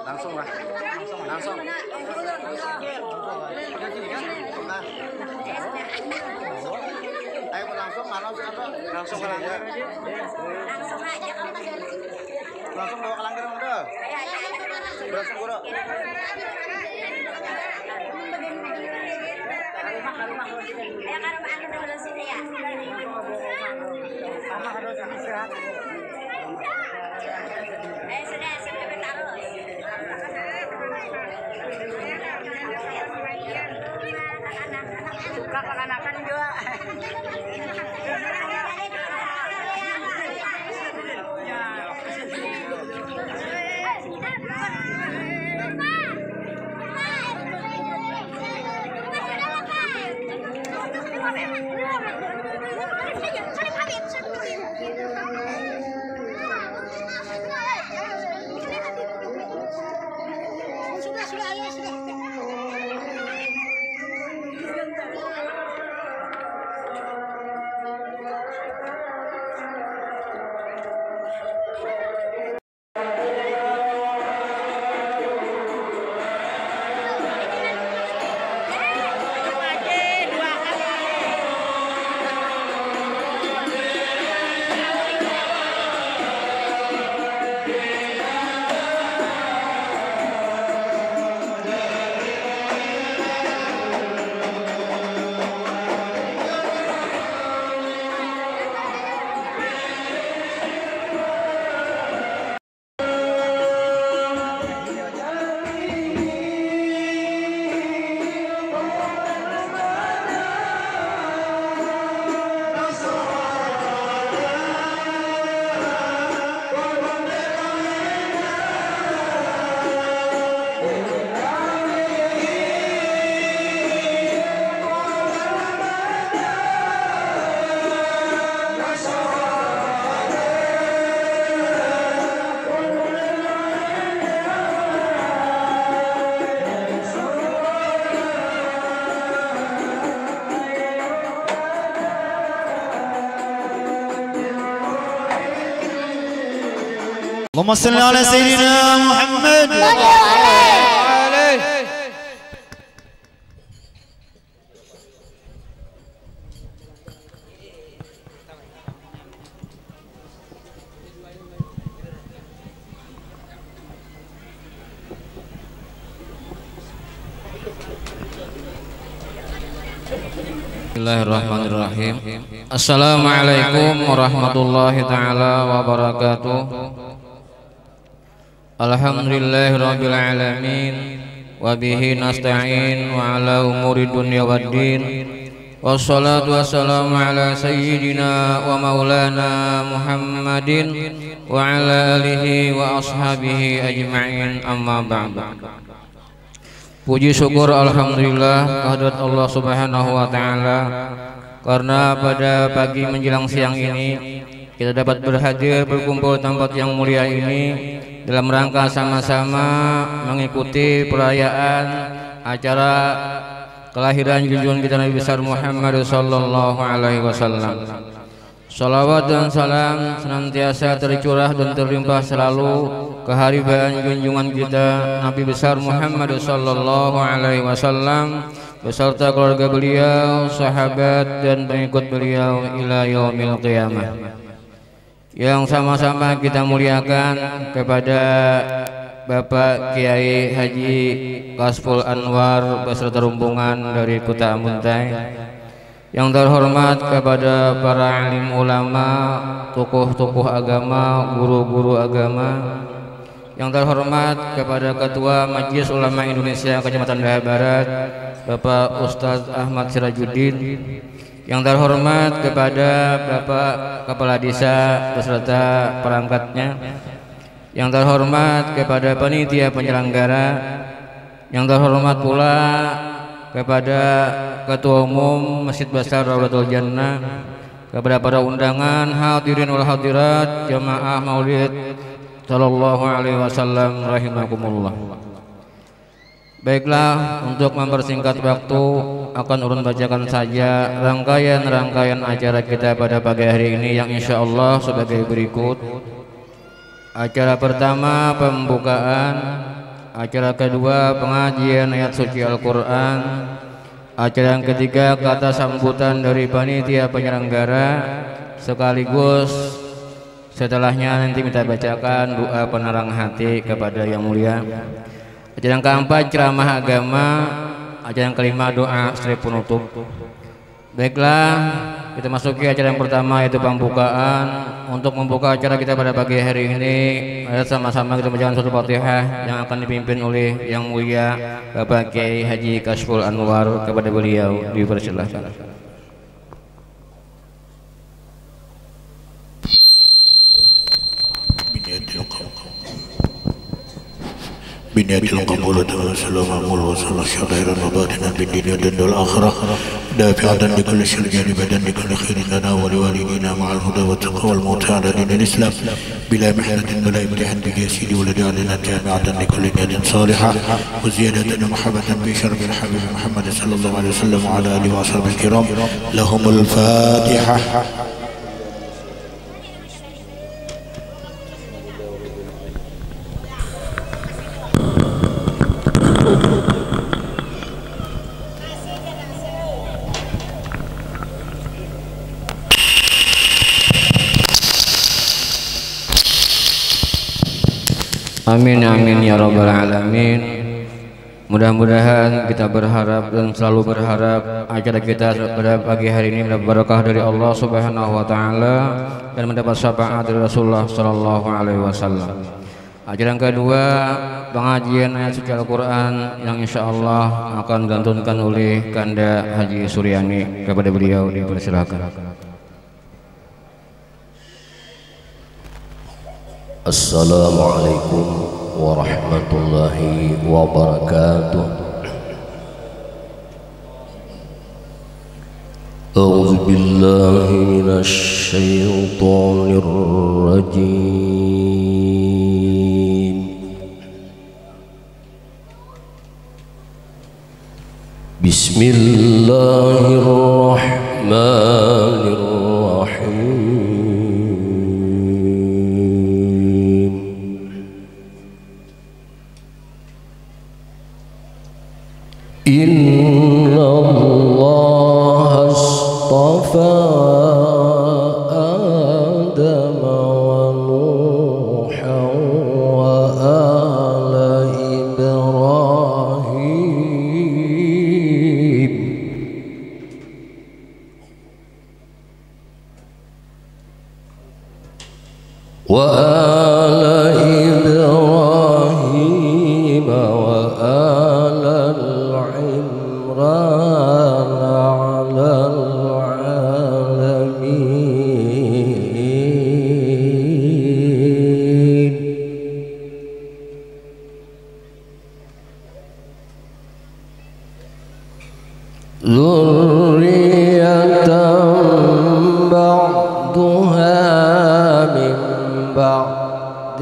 Langsung lah. Langsung. Ayo langsung malam apa? Langsung ke langgar. Langsung aja kalau masih ada situ. Langsung bawa ke langgar udah. Langsung bro. Ya kan anu dulu sini ya. Sama harus istirahat. Sudah taruh. Suka makan-makan juga. اللهم صل على سيدنا محمد. Thank you. Bismillahirrahmanirrahim. Assalamualaikum warahmatullahi taala wabarakatuh. Alhamdulillahirabbil alamin wa bihi nasta'in wa ala umuri dunya waddin. Wassalatu wassalamu ala sayyidina wa maulana Muhammadin wa ala alihi wa ashabihi ajma'in, amma ba'du. Puji syukur alhamdulillah kehadirat Allah Subhanahu wa taala, karena pada pagi menjelang siang ini kita dapat berhadir berkumpul tempat yang mulia ini dalam rangka sama-sama mengikuti perayaan acara kelahiran junjungan kita Nabi besar Muhammad sallallahu alaihi wasallam. Salawat dan salam senantiasa tercurah dan terlimpah selalu kehadiran junjungan kita Nabi besar Muhammad sallallahu alaihi wasallam beserta keluarga beliau, sahabat dan pengikut beliau ila yaumil qiyamah. Yang sama-sama kita muliakan kepada Bapak Kiai Haji Kasful Anwar beserta rombongan dari Kota Muntai. Yang terhormat kepada para alim ulama, tokoh-tokoh agama, guru-guru agama. Yang terhormat kepada Ketua Majelis Ulama Indonesia Kecamatan Daya Barat, Bapak Ustadz Ahmad Sirajuddin. Yang terhormat kepada Bapak Kepala Desa beserta perangkatnya. Yang terhormat kepada panitia penyelenggara. Yang terhormat pula kepada Ketua Umum Masjid Besar Rawdatul Jannah, kepada para undangan hadirin wal hadirat jamaah Maulid sallallahu alaihi wasallam rahimakumullah. Baiklah, untuk mempersingkat waktu akan urun bacakan saja rangkaian-rangkaian acara kita pada pagi hari ini yang insyaallah sebagai berikut. Acara pertama pembukaan, acara kedua pengajian ayat suci Al-Quran, acara yang ketiga kata sambutan dari panitia penyelenggara, sekaligus setelahnya nanti kita bacakan doa penerang hati kepada yang mulia. Acara yang keempat ceramah agama, acara yang kelima doa istri penutup. Baiklah, kita masuki acara yang pertama yaitu pembukaan. Untuk membuka acara kita pada pagi hari ini, mari sama-sama kita bacakan surat Fatihah yang akan dipimpin oleh yang mulia Bapak Kiai Haji Kasful Anwar. Kepada beliau dipersilahkan. بنية القبول والسلام والوصل الشرير وباطنا بالدين والدين والآخرة دافعة لكل شر جانبا لكل خير لنا ولوالدينا مع الهدى والتقوى والموت على دين الإسلام بلا محنة ولا امتحان بك يا سيدي ولجعلنا جامعة لكل نية صالحة وزيادة محبة بشرف الحبيب محمد صلى الله عليه وسلم وعلى آله وصحبه الكرام. لهم الفاتحة. Amin amin ya rabbal alamin. Mudah-mudahan kita berharap dan selalu berharap acara kita pada pagi hari ini mendapat berkah dari Allah Subhanahu wa taala dan mendapat syafaat dari Rasulullah sallallahu alaihi wasallam. Acara yang kedua pengajian ayat suci Al-Qur'an yang insyaallah akan dilantunkan oleh Kanda Haji Suryani. Kepada beliau dipersilakan. Assalamualaikum warahmatullahi wabarakatuh. A'udzu billahi minasy syaithanir rajim. Bismillahirrahmanirrahim. Inna Allah astafa Adam wa Nuha wa ala Ibrahim وآل إبراهيم وآل العمران على العالمين ذرية بعضها من بعد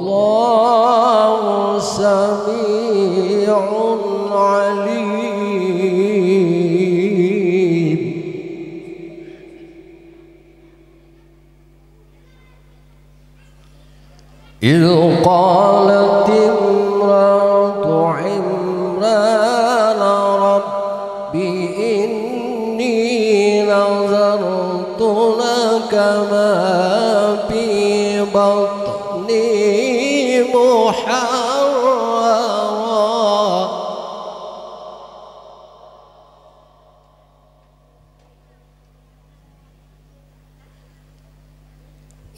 والله سميع عليم إذ قالت امرأة عمران رب إني نذرت لك ما في بطني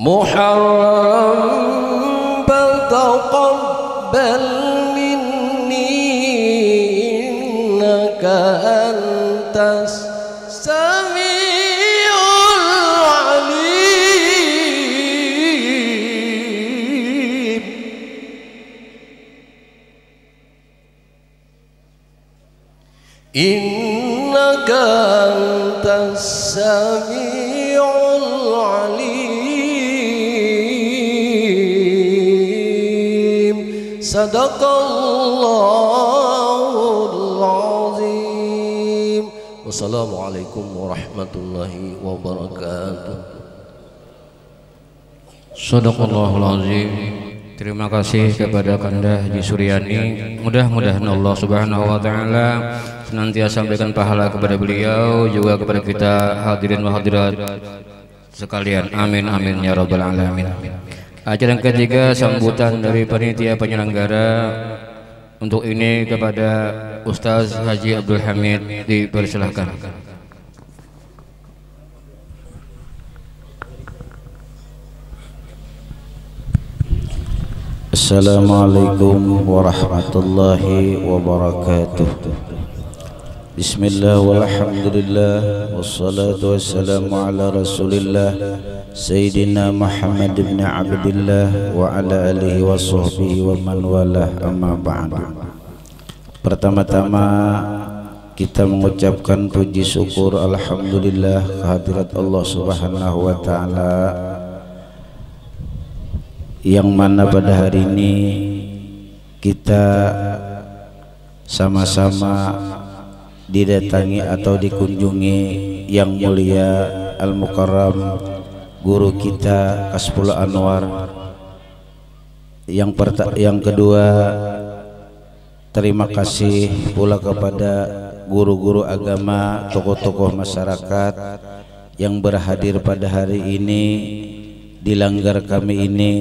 محررا فتقبل مني إنك أنت السميع العليم إنك أنت السميع العليم صدق الله العظيم والسلام عليكم ورحمة الله وبركاته. Shadaqallahul azim. Terima kasih kepada Kanda Haji Suryani. Mudah-mudahan Allah Subhanahu wa taala senantiasa memberikan pahala kepada beliau, juga kepada kita hadirin wa hadirat sekalian. Amin amin ya rabbal alamin. Acara yang ketiga, sambutan dari panitia penyelenggara. Untuk ini kepada Ustaz Haji Abdul Hamid dipersilahkan. Assalamualaikum warahmatullahi wabarakatuh. Bismillah walhamdulillah wassalatu wassalamu ala rasulillah Sayyidina Muhammad ibn Abdillah wa ala alihi wa sahbihi wa man walah, amma ba'du. Pertama-tama kita mengucapkan puji syukur alhamdulillah kehadirat Allah Subhanahu wa taala, yang mana pada hari ini kita sama-sama didatangi atau dikunjungi yang mulia Al-Mukarram guru kita Kasful Anwar. Yang kedua, terima kasih pula kepada guru-guru agama, tokoh-tokoh masyarakat yang berhadir pada hari ini di langgar kami ini,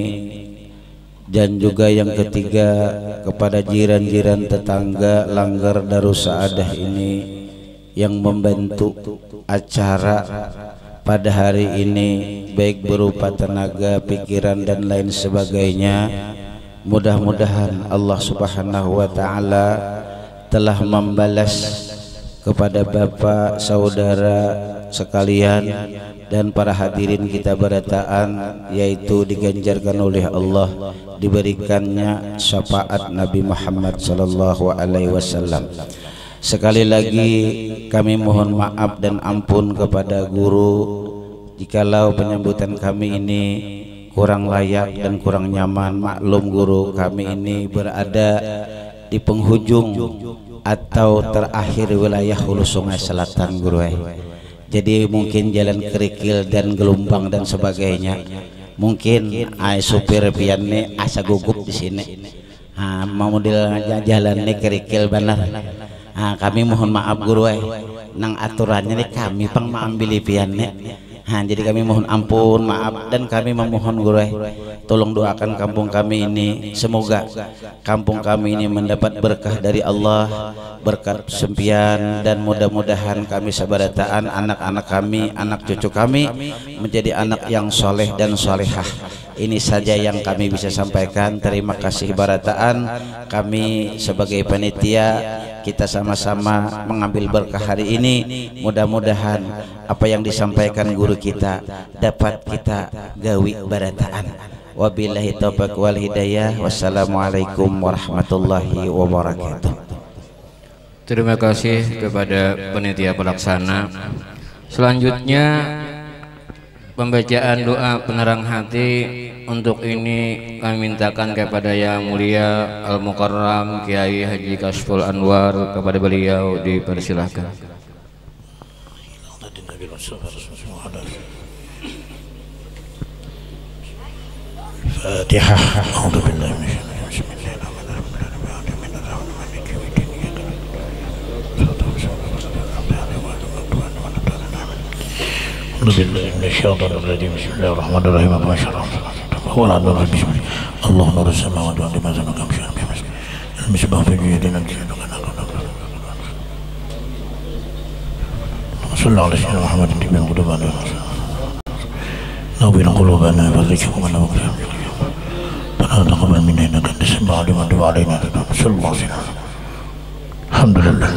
dan juga yang ketiga kepada jiran-jiran tetangga langgar Darus Saadah ini yang membantu acara pada hari ini, baik berupa tenaga, pikiran dan lain sebagainya. Mudah-mudahan Allah Subhanahu wa taala telah membalas kepada Bapak, saudara sekalian dan para hadirin kita berataan, yaitu diganjarkan oleh Allah diberikannya syafaat Nabi Muhammad sallallahu alaihi wasallam. Sekali lagi kami mohon maaf dan ampun kepada guru jikalau penyambutan kami ini kurang layak dan kurang nyaman. Maklum guru, kami ini berada di penghujung atau terakhir wilayah Hulu Sungai Selatan guru. Jadi mungkin jalan kerikil dan gelombang dan sebagainya. Mungkin supir piannya asa gugup di sini. Mau jalannya kerikil benar. Kami mohon maaf guru, nang aturannya nih kami pang maambil piannya. Jadi kami mohon ampun, maaf, dan kami memohon guru tolong doakan kampung kami ini, semoga kampung kami ini mendapat berkah dari Allah, berkat sempian, dan mudah-mudahan kami sabarataan anak-anak kami, anak cucu kami menjadi anak yang soleh dan solehah. Ini saja yang kami bisa sampaikan. Terima kasih barataan. Kami sebagai panitia kita sama-sama mengambil berkah hari ini. Mudah-mudahan apa yang disampaikan guru kita dapat kita gawi barataan. Wabillahi taufiq wal hidayah. Wassalamualaikum warahmatullahi wabarakatuh. Terima kasih kepada panitia pelaksana. Selanjutnya pembacaan doa penerang hati. Untuk ini kami mintakan kepada Yang Mulia Al-Mukarram Kiai Haji Kasful Anwar, kepada beliau dipersilahkan. Fatihah. Bismillahirrahmanirrahim. Allah nur samawati wal ardi ma zanakam syai'an bihamdihi. Al-misbah fi yadina sallallahu alaihi wasallam Muhammadin bin Qudban. Nawwir qulubana wa zikhrana wa taqabbal minna innaka antas samiul alim wa tub alaina sallallahu alaihi wasallam. Alhamdulillah.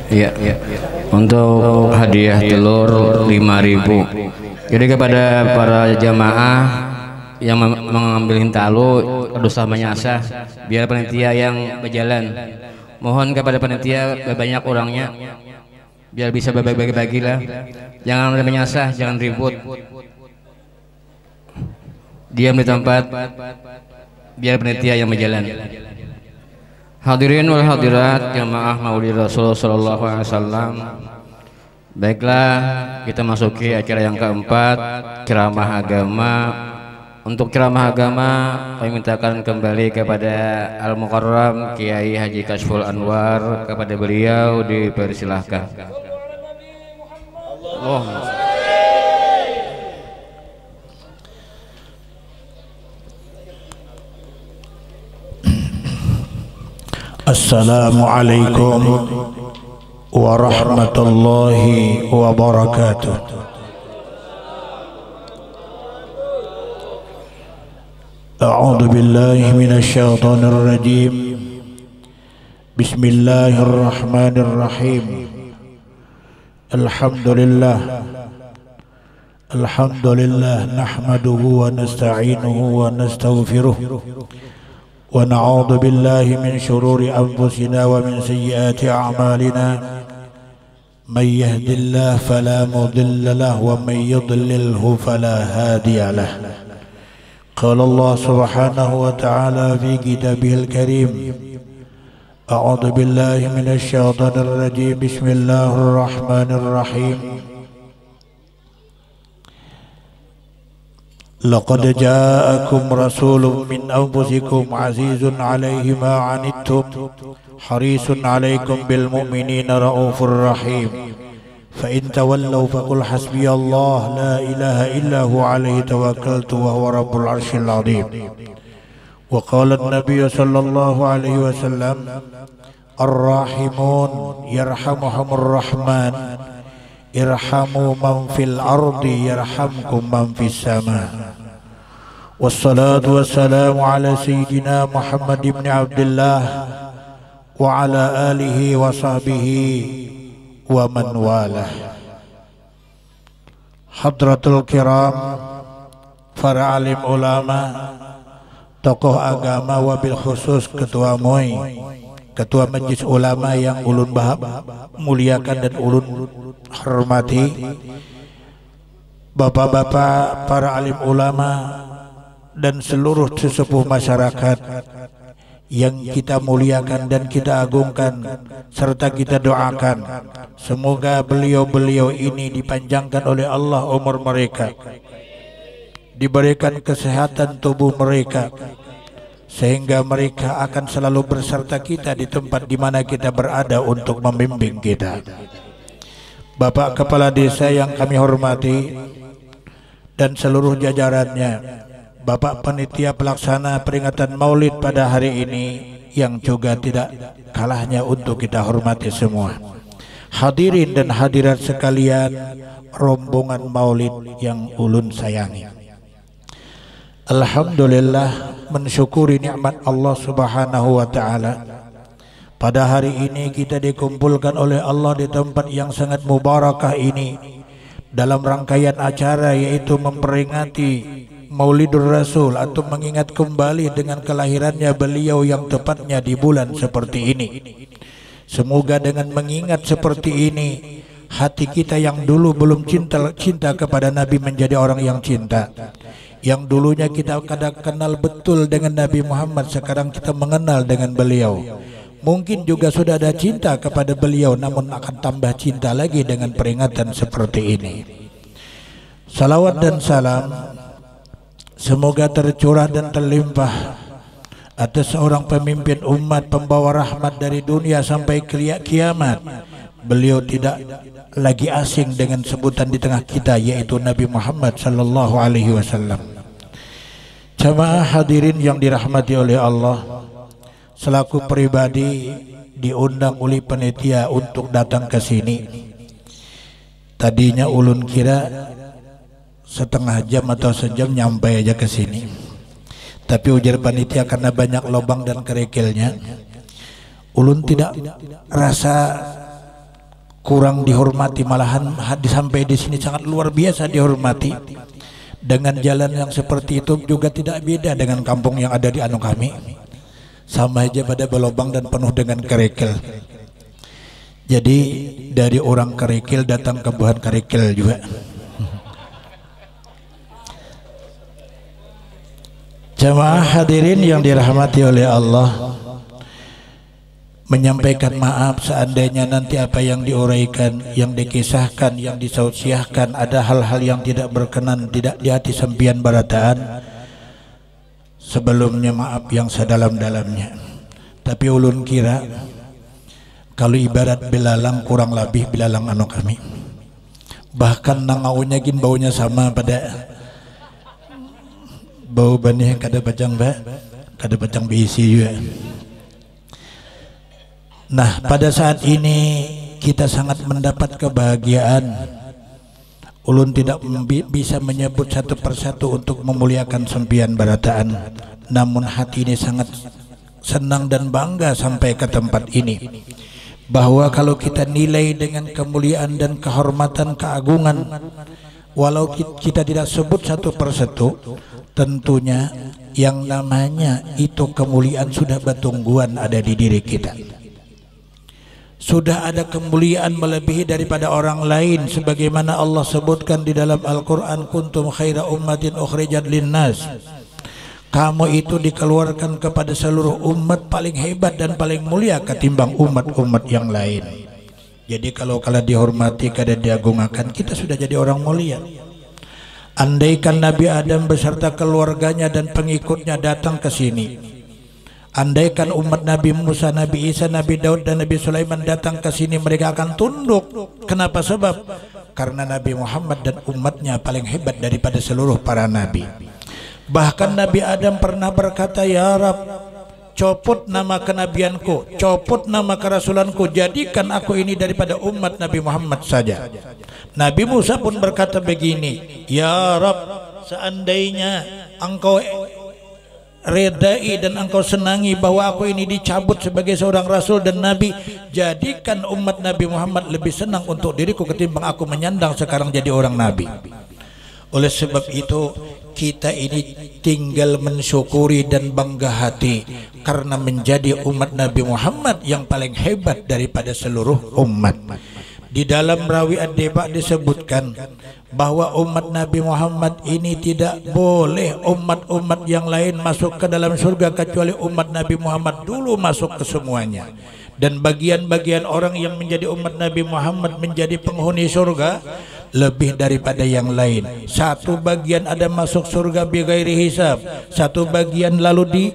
Iya. Untuk hadiah telur 5.000. Jadi kepada para jamaah yang mengambil hintalu dosa menyasah, biar panitia yang berjalan. Mohon kepada panitia banyak orangnya, biar bisa bagi-bagi lah. Jangan menyasah, jangan ribut. Diam di tempat, biar panitia yang berjalan. Hadirin wal hadirat jamaah Maulid Rasul sallallahu alaihi wasallam. Baiklah, kita masuki acara yang keempat, ceramah agama. Untuk ceramah agama kami mintakan kembali kepada Al-Mukarram Kiai Haji Kasful Anwar, kepada beliau dipersilahkan. Assalamualaikum warahmatullahi wabarakatuh. A'udzu billahi minasy syaithanir rajim. Bismillahirrahmanirrahim. Alhamdulillah nahmaduhu wa nasta'inuhu wa nastaghfiruh. ونعوذ بالله من شرور أنفسنا ومن سيئات أعمالنا من يهد الله فلا مضل له ومن يضلله فلا هادي له. قال الله سبحانه وتعالى في كتابه الكريم أعوذ بالله من الشيطان الرجيم بسم الله الرحمن الرحيم لقد جاءكم رسول من أنفسكم عزيز عليه ما عنتم حريص عليكم بالمؤمنين رؤوف رحيم فإن تولوا فقل حسبي الله لا إله إلا هو عليه توكلت وهو رب العرش العظيم. وقال النبي صلى الله عليه وسلم الراحمون يرحمهم الرحمن ارحموا من في الأرض يرحمكم من في السماء. والصلاة والسلام على سيدنا محمد بن عبد الله وعلى آله وصحبه ومن والاه. Hadratul Kiram, para alim ulama, tokoh agama, wabil khusus Ketua MUI, Ketua Majelis Ulama yang ulun muliakan dan ulun hormati, bapak-bapak para alim ulama dan seluruh sesepuh masyarakat yang kita muliakan dan kita agungkan serta kita doakan, semoga beliau-beliau ini dipanjangkan oleh Allah umur mereka, diberikan kesehatan tubuh mereka, sehingga mereka akan selalu berserta kita di tempat di mana kita berada untuk membimbing kita. Bapak Kepala Desa yang kami hormati dan seluruh jajarannya, Bapak Panitia Pelaksana peringatan Maulid pada hari ini yang juga tidak kalahnya untuk kita hormati semua. Hadirin dan hadirat sekalian, rombongan Maulid yang ulun sayangi. Alhamdulillah, mensyukuri nikmat Allah Subhanahu wa taala. Pada hari ini kita dikumpulkan oleh Allah di tempat yang sangat mubarakah ini dalam rangkaian acara yaitu memperingati Maulidur Rasul atau mengingat kembali dengan kelahirannya beliau yang tepatnya di bulan seperti ini. Semoga dengan mengingat seperti ini, hati kita yang dulu belum cinta kepada Nabi menjadi orang yang cinta. Yang dulunya kita kadang kenal betul dengan Nabi Muhammad, sekarang kita mengenal dengan beliau. Mungkin juga sudah ada cinta kepada beliau, namun akan tambah cinta lagi dengan peringatan seperti ini. Salawat dan salam semoga tercurah dan terlimpah atas seorang pemimpin umat, pembawa rahmat dari dunia sampai kiamat. Beliau tidak lagi asing dengan sebutan di tengah kita, yaitu Nabi Muhammad sallallahu alaihi wasallam. Jamaah hadirin yang dirahmati oleh Allah, selaku pribadi diundang oleh panitia untuk datang ke sini. Tadinya ulun kira setengah jam atau sejam nyampe aja ke sini, tapi ujar panitia karena banyak lubang dan kerikilnya, ulun tidak rasa kurang dihormati, malahan sampai di sini sangat luar biasa dihormati. Dengan jalan yang seperti itu juga tidak beda dengan kampung yang ada di anu kami, sama aja pada berlubang dan penuh dengan kerikil. Jadi dari orang kerikil datang ke buah kerikil juga. Jamaah hadirin yang dirahmati oleh Allah, menyampaikan maaf seandainya nanti apa yang diuraikan, yang dikisahkan, yang disausiahkan ada hal-hal yang tidak berkenan, tidak di hati sempian barataan. Sebelumnya maaf yang sedalam-dalamnya. Tapi ulun kira kalau ibarat belalang kurang lebih belalang anu kami, bahkan nangaunya gin baunya sama pada bau bani kada bacang bisi juga. Nah, pada saat ini kita sangat mendapat kebahagiaan. Ulun tidak bisa menyebut satu persatu untuk memuliakan sempian barataan, namun hati ini sangat senang dan bangga sampai ke tempat ini, bahwa kalau kita nilai dengan kemuliaan dan kehormatan, keagungan, walau kita tidak sebut satu persatu, tentunya yang namanya itu kemuliaan sudah bertungguan ada di diri kita. Sudah ada kemuliaan melebihi daripada orang lain, sebagaimana Allah sebutkan di dalam Al-Quran, kuntum khaira ummatin ukhrijat linnas. Kamu itu dikeluarkan kepada seluruh umat paling hebat dan paling mulia ketimbang umat-umat yang lain. Jadi kalau dihormati, kada diagungkan, kita sudah jadi orang mulia. Andaikan Nabi Adam beserta keluarganya dan pengikutnya datang ke sini, andaikan umat Nabi Musa, Nabi Isa, Nabi Daud dan Nabi Sulaiman datang ke sini, mereka akan tunduk. Kenapa? Sebab karena Nabi Muhammad dan umatnya paling hebat daripada seluruh para nabi. Bahkan Nabi Adam pernah berkata, ya Rab, copot nama kenabianku, copot nama kerasulanku, jadikan aku ini daripada umat Nabi Muhammad saja. Nabi Musa pun berkata begini, ya Rab, seandainya engkau redai dan engkau senangi bahwa aku ini dicabut sebagai seorang rasul dan nabi, jadikan umat Nabi Muhammad lebih senang untuk diriku ketimbang aku menyandang sekarang jadi orang nabi. Oleh sebab itu kita ini tinggal mensyukuri dan bangga hati karena menjadi umat Nabi Muhammad yang paling hebat daripada seluruh umat. Di dalam rawi Ad-Diba disebutkan bahwa umat Nabi Muhammad ini tidak boleh umat-umat yang lain masuk ke dalam surga kecuali umat Nabi Muhammad dulu masuk ke semuanya. Dan bagian-bagian orang yang menjadi umat Nabi Muhammad menjadi penghuni surga lebih daripada yang lain. Satu bagian ada masuk surga bighairi hisab, satu bagian lalu di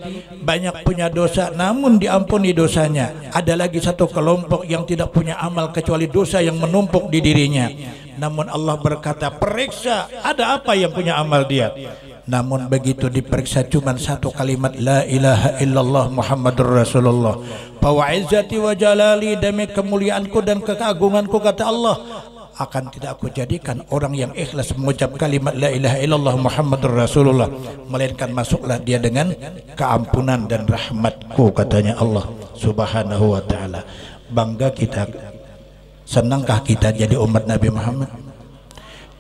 banyak punya dosa namun diampuni dosanya. Ada lagi satu kelompok yang tidak punya amal kecuali dosa yang menumpuk di dirinya. Namun Allah berkata, periksa ada apa yang punya amal dia. Namun begitu diperiksa cuma satu kalimat la ilaha illallah Muhammadur Rasulullah. Bahwa izzati wa jalali, demi kemuliaanku dan keagunganku kata Allah, akan tidak aku jadikan orang yang ikhlas mengucap kalimat la ilaha illallah Muhammadur Rasulullah, melainkan masuklah dia dengan keampunan dan rahmatku katanya Allah subhanahu wa ta'ala. Bangga kita, senangkah kita jadi umat Nabi Muhammad?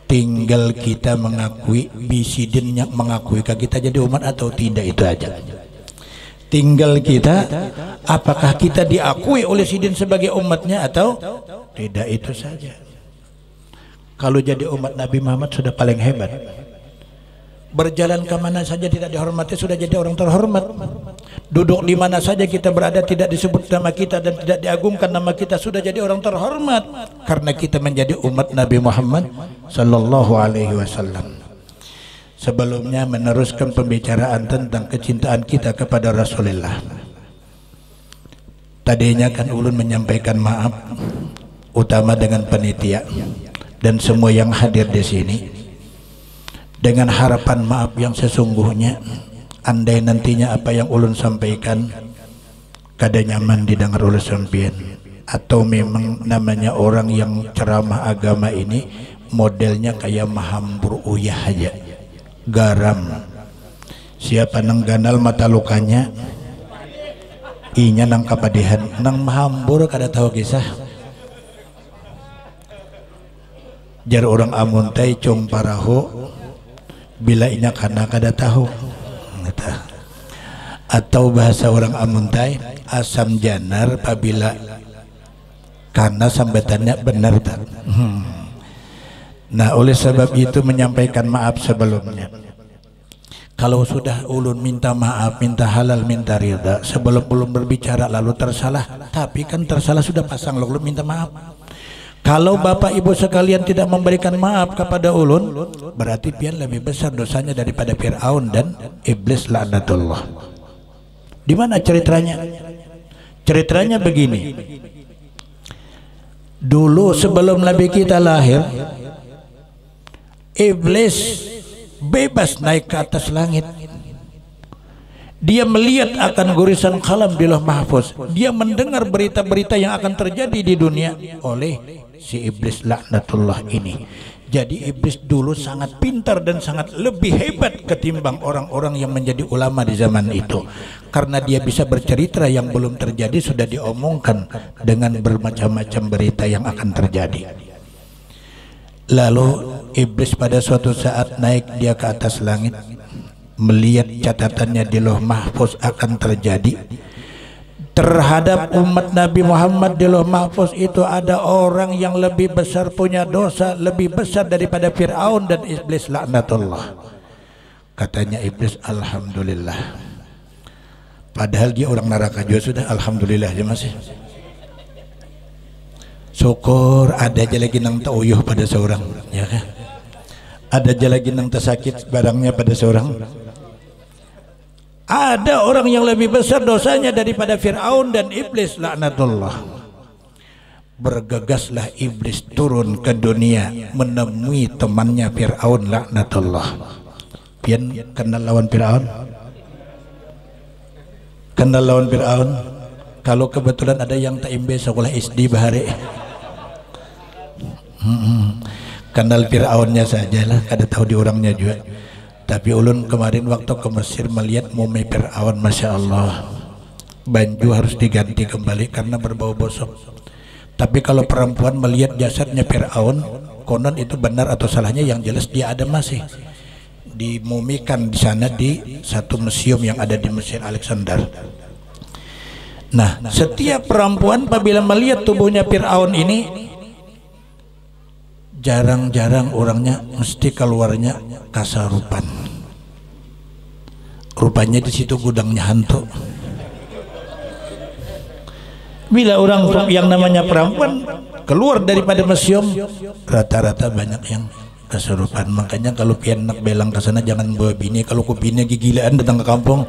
Tinggal kita mengakui, bisidin yang mengakui kita jadi umat atau tidak, itu aja. Tinggal kita, apakah kita diakui oleh sidin sebagai umatnya atau tidak, itu saja. Kalau jadi umat Nabi Muhammad sudah paling hebat. Berjalan ke mana saja tidak dihormati, sudah jadi orang terhormat. Duduk di mana saja kita berada tidak disebut nama kita dan tidak diagungkan nama kita, sudah jadi orang terhormat karena kita menjadi umat Nabi Muhammad sallallahu alaihi wasallam. Sebelumnya meneruskan pembicaraan tentang kecintaan kita kepada Rasulullah. Tadinya kan ulun menyampaikan maaf utama dengan panitia dan semua yang hadir di sini, dengan harapan maaf yang sesungguhnya. Andai nantinya apa yang ulun sampaikan kada nyaman didengar oleh sampean, atau memang namanya orang yang ceramah agama ini modelnya kayak mahambur uyah aja, garam, siapa nang ganal mata lukanya inya nang kapadihan, nang mahambur kada tahu kisah. Jar orang amuntai cung paraho bila inya kana kada tahu. Atau bahasa orang amuntai asam janar apabila karena sambatannya benar tak. Nah, oleh sebab itu menyampaikan maaf sebelumnya. Kalau sudah ulun minta maaf, minta halal, minta ridha, sebelum ulun berbicara lalu tersalah, tapi kan tersalah sudah pasang lalu minta maaf. Kalau bapak ibu sekalian tidak memberikan maaf kepada ulun, berarti pian lebih besar dosanya daripada Fir'aun dan iblis laknatullah. Di mana ceritanya? Ceritanya begini. Dulu sebelum Nabi kita lahir, iblis bebas naik ke atas langit. Dia melihat akan gurisan kalam di Lauh Mahfuz. Dia mendengar berita-berita yang akan terjadi di dunia oleh si iblis laknatullah ini. Jadi iblis dulu sangat pintar dan sangat lebih hebat ketimbang orang-orang yang menjadi ulama di zaman itu, karena dia bisa bercerita yang belum terjadi sudah diomongkan dengan bermacam-macam berita yang akan terjadi. Lalu iblis pada suatu saat naik dia ke atas langit, melihat catatannya di Lauh Mahfuz akan terjadi terhadap umat Nabi Muhammad. Di Lauh Mahfuz itu ada orang yang lebih besar punya dosa, lebih besar daripada Fir'aun dan iblis laknatullah. Katanya iblis, alhamdulillah, padahal dia orang neraka juga sudah alhamdulillah aja masih. Syukur ada aja lagi nang tauyuh pada seorang, ya kan? Ada aja lagi nang tersakit barangnya pada seorang. Ada orang yang lebih besar dosanya daripada Fir'aun dan iblis laknatullah. Bergegaslah iblis turun ke dunia menemui temannya Fir'aun laknatullah. Pian kenal lawan Fir'aun? Kenal lawan Fir'aun? Kalau kebetulan ada yang tak imbe sekolah SD bahari. Kenal Fir'aunnya sajalah, kada tahu di orangnya juga. Tapi ulun kemarin waktu ke Mesir melihat mumi Fir'aun, masya Allah, baju harus diganti kembali karena berbau bosok. Tapi kalau perempuan melihat jasadnya Fir'aun, konon itu benar atau salahnya, yang jelas dia ada masih dimumikan di sana di satu museum yang ada di Mesir Alexander. Nah, setiap perempuan apabila melihat tubuhnya Fir'aun ini jarang-jarang orangnya mesti keluarnya kasarupan. Rupanya di situ gudangnya hantu. Bila orang yang namanya perempuan keluar daripada museum, rata-rata banyak yang kesurupan. Makanya kalau pian nak belang ke sana jangan bawa bini. Kalau ku bini gigilaan datang ke kampung.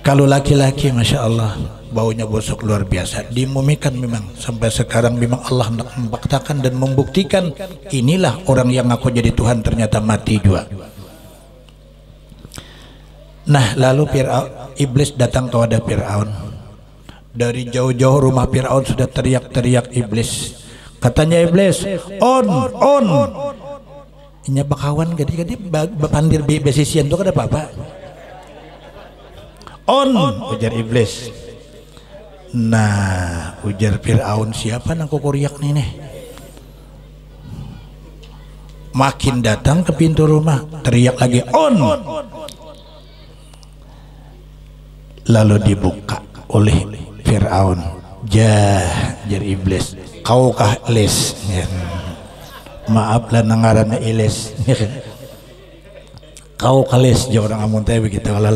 Kalau laki-laki, masya Allah, baunya busuk luar biasa. Dimumikan memang sampai sekarang memang Allah nak membuktikan dan membuktikan inilah orang yang ngaku jadi Tuhan ternyata mati juga. Nah lalu iblis datang kepada Fir'aun. Dari jauh-jauh rumah Fir'aun sudah teriak-teriak iblis. Katanya iblis, on. Inya bakawan gede-gede bapandir besisian itu kada apa-apa. On, ujar iblis. Nah, ujar Fir'aun, siapa nak kokoriak nih? Makin datang ke pintu rumah, teriak lagi, on. Lalu dibuka oleh Fir'aun. Jar iblis, kaukah les? Maaf lah nangarannya iles. Kau kales je orang amun teh begitu lah.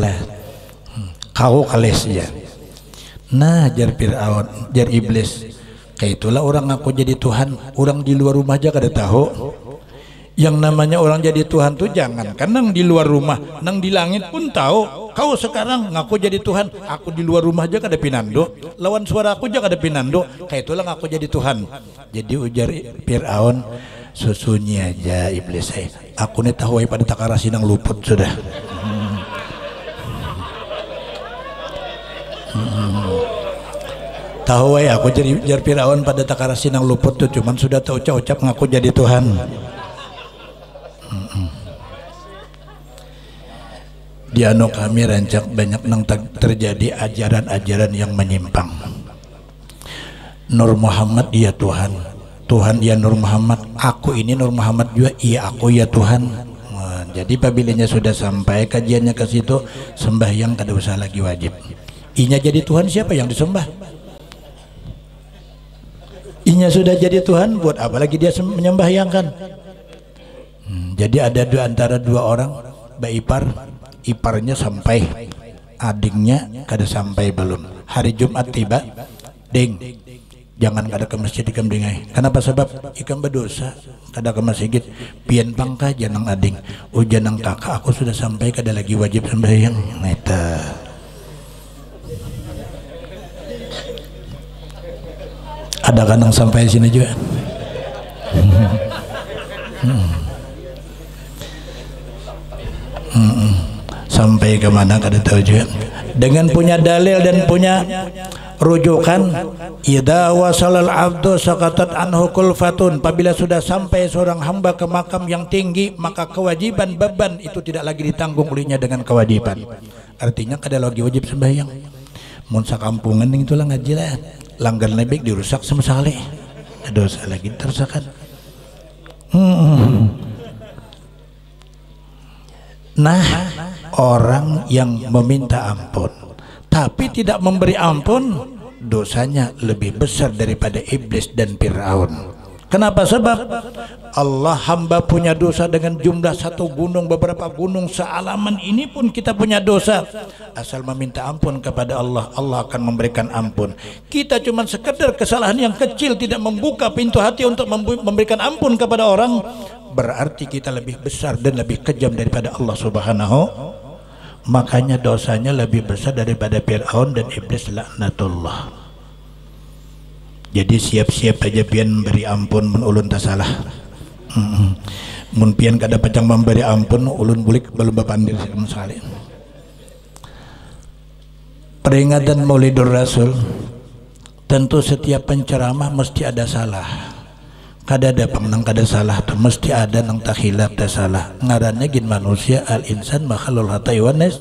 Kau kales ya. Nah jar Fir'aun, jar iblis, kayak itulah orang aku jadi Tuhan. Orang di luar rumah aja kada tahu. Yang namanya orang jadi Tuhan tuh jangan kan nang di luar rumah, nang di langit pun tahu. Kau sekarang ngaku jadi Tuhan, aku di luar rumah aja kada pinando. Lawan suara aku aja kada pinando. Kayak itulah ngaku jadi Tuhan. Jadi ujar Fir'aun, susunya aja iblis saya. Aku nih tahu pada takarasi nang luput sudah. Tahu ya aku jadi Fir'aun pada takarasi nang luput tuh cuman sudah tahu ucap ngaku jadi Tuhan. Di anu kami rancak banyak nang terjadi ajaran-ajaran yang menyimpang. Nur Muhammad iya Tuhan, Tuhan ya Nur Muhammad, aku ini Nur Muhammad juga iya aku ya Tuhan. Nah, jadi apabila sudah sampai kajiannya ke situ, sembahyang kada usah lagi wajib. Inya jadi Tuhan, siapa yang disembah? Inya sudah jadi Tuhan, buat apa lagi dia menyembahyangkan? Jadi ada antara dua orang baipar, iparnya sampai, adingnya kada sampai belum. Hari Jumat tiba, ding, jangan kada ke masjid ikam dengai. Kenapa? Sebab ikam berdosa kada ke masjid. Pian pangka janang ading, janang kakak, aku sudah sampai kada lagi wajib sembahyang. Neta. Ada kadang sampai sini juga. Sampai kemana kada tahu juga. Dengan punya dalil dan punya rujukan, idza wasalal abdu saqatat anhu kulfatun, apabila sudah sampai seorang hamba ke makam yang tinggi, maka kewajiban beban itu tidak lagi ditanggung olehnya dengan kewajiban. Artinya kada lagi wajib sembahyang. Mun sakampungan itulah ngaji lah. Langgar lebih dirusak sama sekali. Dosa lagi terusakan. Nah, orang yang meminta ampun tapi tidak memberi ampun, dosanya lebih besar daripada iblis dan Fir'aun. Kenapa? Sebab Allah hamba punya dosa dengan jumlah satu gunung, beberapa gunung sealaman ini pun kita punya dosa. Asal meminta ampun kepada Allah, Allah akan memberikan ampun. Kita cuma sekedar kesalahan yang kecil, tidak membuka pintu hati untuk memberikan ampun kepada orang, berarti kita lebih besar dan lebih kejam daripada Allah Subhanahu. Makanya dosanya lebih besar daripada Fir'aun dan iblis laknatullah. Jadi siap-siap aja pian beri ampun mun ulun tak salah. Mun pian kada pacang memberi ampun ulun bulik belum bapandir sekali. Peringatan Maulidur Rasul, tentu setiap penceramah mesti ada salah. Kada ada pang nang kada salah tuh, mesti ada nang tak khilaf tak salah. Ngarannya gin manusia, al insan makhlul hataywanes.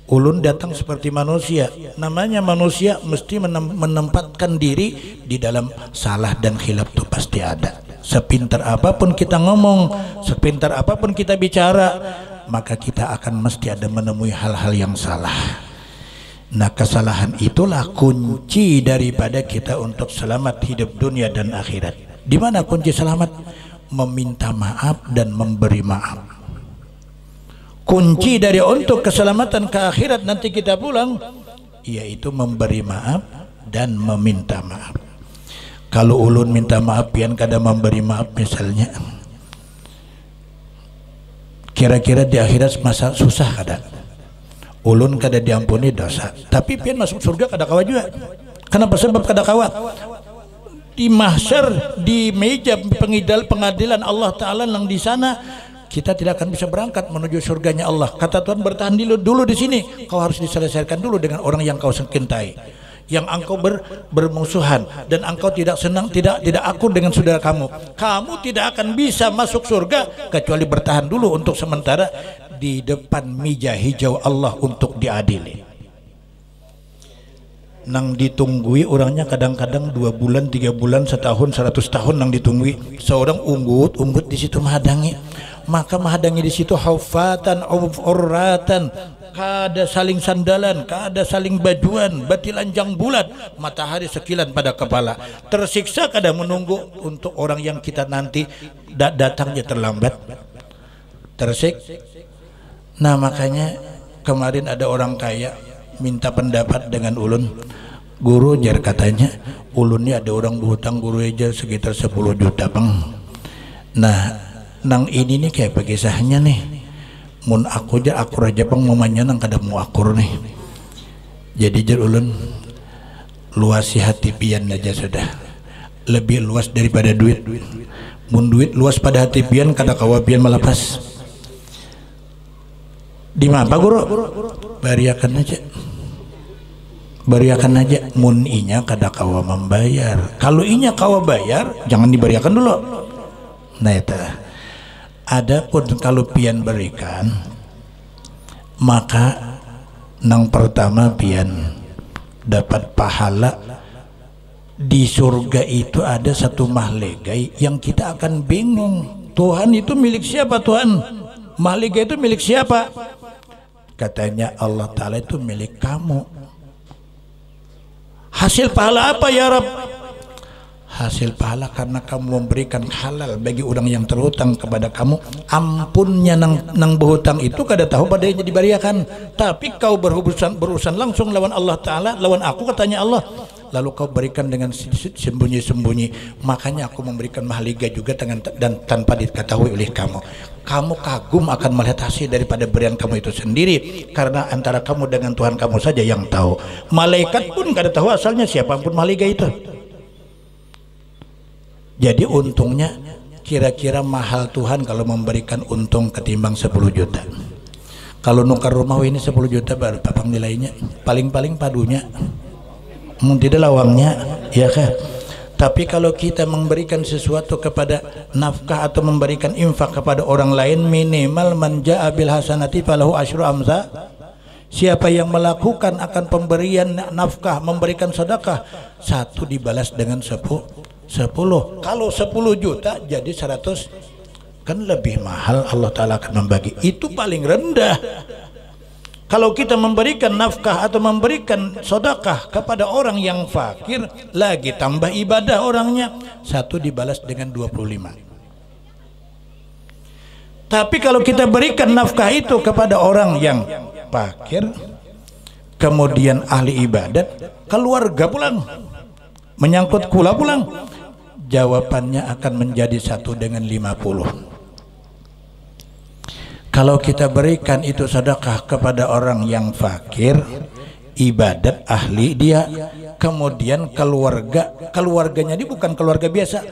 Ulun datang seperti manusia, namanya manusia mesti menempatkan diri di dalam salah dan khilaf itu pasti ada. Sepintar apapun kita ngomong, sepintar apapun kita bicara, maka kita akan mesti ada menemui hal-hal yang salah. Nah, kesalahan itulah kunci daripada kita untuk selamat hidup dunia dan akhirat. Di mana kunci selamat? Meminta maaf dan memberi maaf. Kunci dari untuk keselamatan ke akhirat nanti kita pulang, yaitu memberi maaf dan meminta maaf. Kalau ulun minta maaf pian kada memberi maaf misalnya, kira-kira di akhirat masa susah kada? Ulun kada diampuni dosa, tapi pian masuk surga kada kawa juga. Kenapa? Sebab kada kawa. Di mahsyar, di meja pengadilan Allah Ta'ala yang di sana, kita tidak akan bisa berangkat menuju surganya Allah. Kata Tuhan, bertahan dulu di sini. Kau harus diselesaikan dulu dengan orang yang kau cintai, yang engkau bermusuhan, dan engkau tidak senang, tidak akur dengan saudara kamu. Kamu tidak akan bisa masuk surga kecuali bertahan dulu untuk sementara di depan meja hijau Allah untuk diadili. Nang ditunggui orangnya kadang-kadang 2 bulan, 3 bulan, setahun, 100 tahun nang ditunggui. Seorang unggut di situ menghadangi. Maka menghadangi di situ haufatan urratan, kada saling sandalan, kada saling bajuan, batilanjang bulat, matahari sekilan pada kepala. Tersiksa kada menunggu untuk orang yang kita nanti datangnya terlambat. Nah, makanya kemarin ada orang kaya minta pendapat dengan ulun. Guru, jar katanya ulun ini ada orang berhutang guru aja sekitar 10 juta bang. Nah, nang ini nih kayak kisahnya nih, mun aku aja bang mamanya nang kada mau akur nih. Jadi jar ulun, luasi hati pian aja sudah, lebih luas daripada duit. Mun duit luas pada hati pian kada kawa pian melepas. Di mana guru? Bariakan aja. Mun inya kada kawa membayar. Kalau inya kawa bayar, jangan dibariakan dulu. Nah itu. Adapun kalau pian berikan, maka nang pertama pian dapat pahala di surga. Itu ada satu mahligai yang kita akan bingung, Tuhan itu milik siapa Tuhan? Mahligai itu milik siapa? Katanya Allah Ta'ala itu milik kamu. Hasil pahala apa ya Rab? Hasil pahala karena kamu memberikan halal bagi orang yang terhutang kepada kamu. Ampunnya nang berhutang itu kada tahu pada yang dibariakan. Tapi kau berurusan langsung lawan Allah Ta'ala, lawan aku katanya Allah. Lalu kau berikan dengan sembunyi-sembunyi. Makanya aku memberikan mahligai juga dan tanpa diketahui oleh kamu. Kamu kagum akan melihat hasil daripada berian kamu itu sendiri, karena antara kamu dengan Tuhan kamu saja yang tahu. Malaikat pun kada tahu asalnya siapapun mahligai itu. Jadi untungnya kira-kira mahal Tuhan kalau memberikan untung ketimbang 10 juta. Kalau nukar rumah ini 10 juta baru papang nilainya, paling-paling padunya, tidak lawangnya, ya kan? Tapi kalau kita memberikan sesuatu kepada nafkah atau memberikan infak kepada orang lain, minimal man jaa bil hasanati falahu asyru amsa. Siapa yang melakukan akan pemberian nafkah, memberikan sedekah, 1 dibalas dengan 10. Kalau 10 juta jadi 100, kan lebih mahal Allah Ta'ala akan membagi. Itu paling rendah. Kalau kita memberikan nafkah atau memberikan sedekah kepada orang yang fakir, lagi tambah ibadah orangnya, 1 dibalas dengan 25. Tapi kalau kita berikan nafkah itu kepada orang yang fakir, kemudian ahli ibadat, keluarga pulang, menyangkut kula pulang, jawabannya akan menjadi 1 dengan 50. Kalau kita berikan itu sedekah kepada orang yang fakir, ibadat ahli dia, kemudian keluarganya ini bukan keluarga biasa,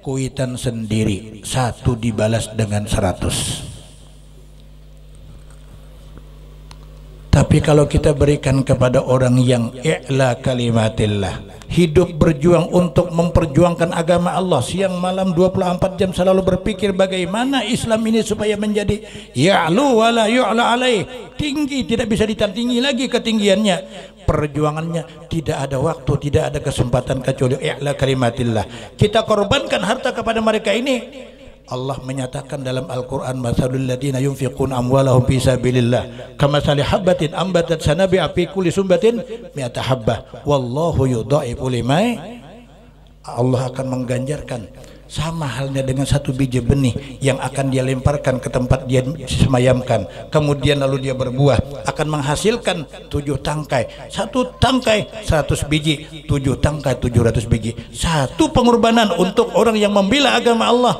kuitan sendiri, 1 dibalas dengan 100. Tapi kalau kita berikan kepada orang yang i'la kalimatillah, hidup berjuang untuk memperjuangkan agama Allah, siang malam 24 jam selalu berpikir bagaimana Islam ini supaya menjadi ya'lu wa la yu'la alaih, tinggi tidak bisa ditandingi lagi ketinggiannya. Perjuangannya tidak ada waktu, tidak ada kesempatan kecuali i'la kalimatillah. Kita korbankan harta kepada mereka ini, Allah menyatakan dalam Al-Quran, masalul ladina yunfiquna amwalahum fi sabilillah kamathali habbatin ambatat sanabi'a fi kulli sumbatin mi'ata habbah wallahu yudha'ifu liman. Allah akan mengganjarkan sama halnya dengan satu biji benih yang akan dia lemparkan ke tempat dia semayamkan, kemudian lalu dia berbuah, akan menghasilkan 7 tangkai. 1 tangkai 100 biji, 7 tangkai 700 biji. Satu pengorbanan untuk orang yang membela agama Allah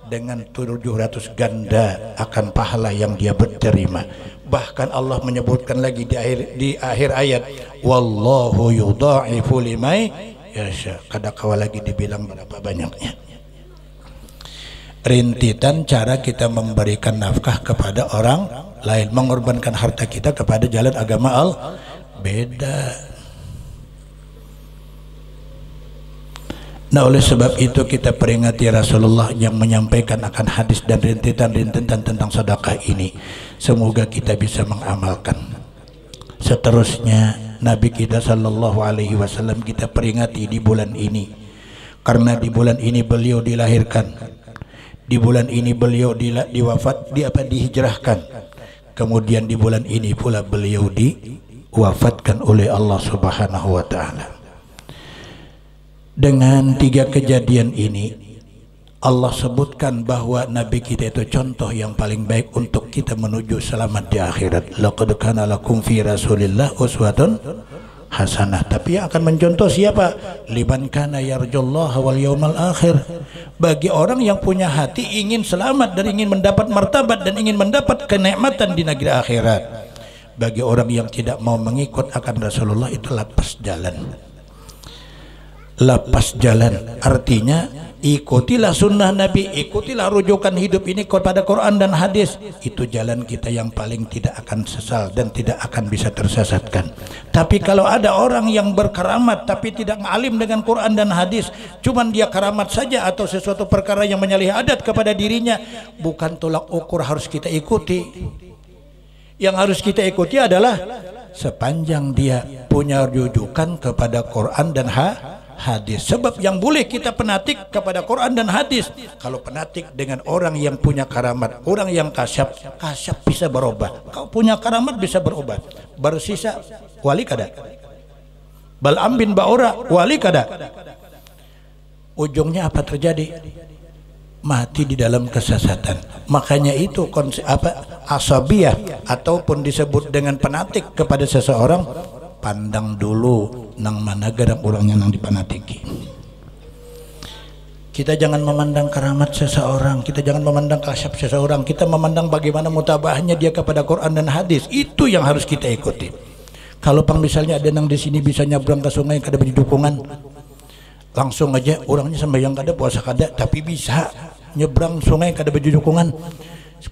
dengan 700 ganda akan pahala yang dia berterima. Bahkan Allah menyebutkan lagi di akhir ayat, wallahu yudha'ifu liman yasha. Kadang-kala lagi dibilang berapa banyaknya. Rintitan cara kita memberikan nafkah kepada orang lain, mengorbankan harta kita kepada jalan agama Allah beda. Nah, oleh sebab itu kita peringati Rasulullah yang menyampaikan akan hadis dan rintitan-rintitan tentang sedekah ini. Semoga kita bisa mengamalkan. Seterusnya Nabi kita sallallahu alaihi wasallam kita peringati di bulan ini, karena di bulan ini beliau dilahirkan, di bulan ini beliau dihijrahkan, kemudian di bulan ini pula beliau diwafatkan oleh Allah Subhanahu wa taala. Dengan 3 kejadian ini Allah sebutkan bahwa Nabi kita itu contoh yang paling baik untuk kita menuju selamat di akhirat. Laqad kana lakum fi Rasulillah uswatun hasanah. Tapi yang akan mencontoh siapa? Liman kana yarjullaha wal yawmal akhir. Bagi orang yang punya hati ingin selamat dan ingin mendapat martabat dan ingin mendapat kenikmatan di negeri akhirat. Bagi orang yang tidak mau mengikut akan Rasulullah itu lapas jalan. Lapas jalan artinya ikutilah sunnah Nabi, ikutilah rujukan hidup ini kepada Quran dan hadis. Itu jalan kita yang paling tidak akan sesal dan tidak akan bisa tersesatkan. Tapi kalau ada orang yang berkeramat tapi tidak ngalim dengan Quran dan hadis, cuman dia keramat saja atau sesuatu perkara yang menyalahi adat kepada dirinya, bukan tolak ukur harus kita ikuti. Yang harus kita ikuti adalah sepanjang dia punya rujukan kepada Quran dan hadis. Sebab yang boleh kita penatik kepada Quran dan hadis. Kalau penatik dengan orang yang punya karamat, orang yang kasyaf bisa berubah. Kau punya karamat bisa berubah. Bersisa wali kada. Bal'am bin Ba'ura wali kada. Ujungnya apa terjadi? Mati di dalam kesesatan. Makanya itu konsep asabiyah ataupun disebut dengan penatik kepada seseorang, pandang dulu nang mana garap orangnya nang dipanatiki. Kita jangan memandang keramat seseorang, kita jangan memandang kasyaf seseorang, kita memandang bagaimana mutabahnya dia kepada Quran dan hadis. Itu yang harus kita ikuti. Kalau pang misalnya ada nang di sini bisa nyabrang ke sungai kada beri dukungan, langsung aja orangnya sembahyang kada, puasa kada, tapi bisa nyebrang sungai kada beri dukungan.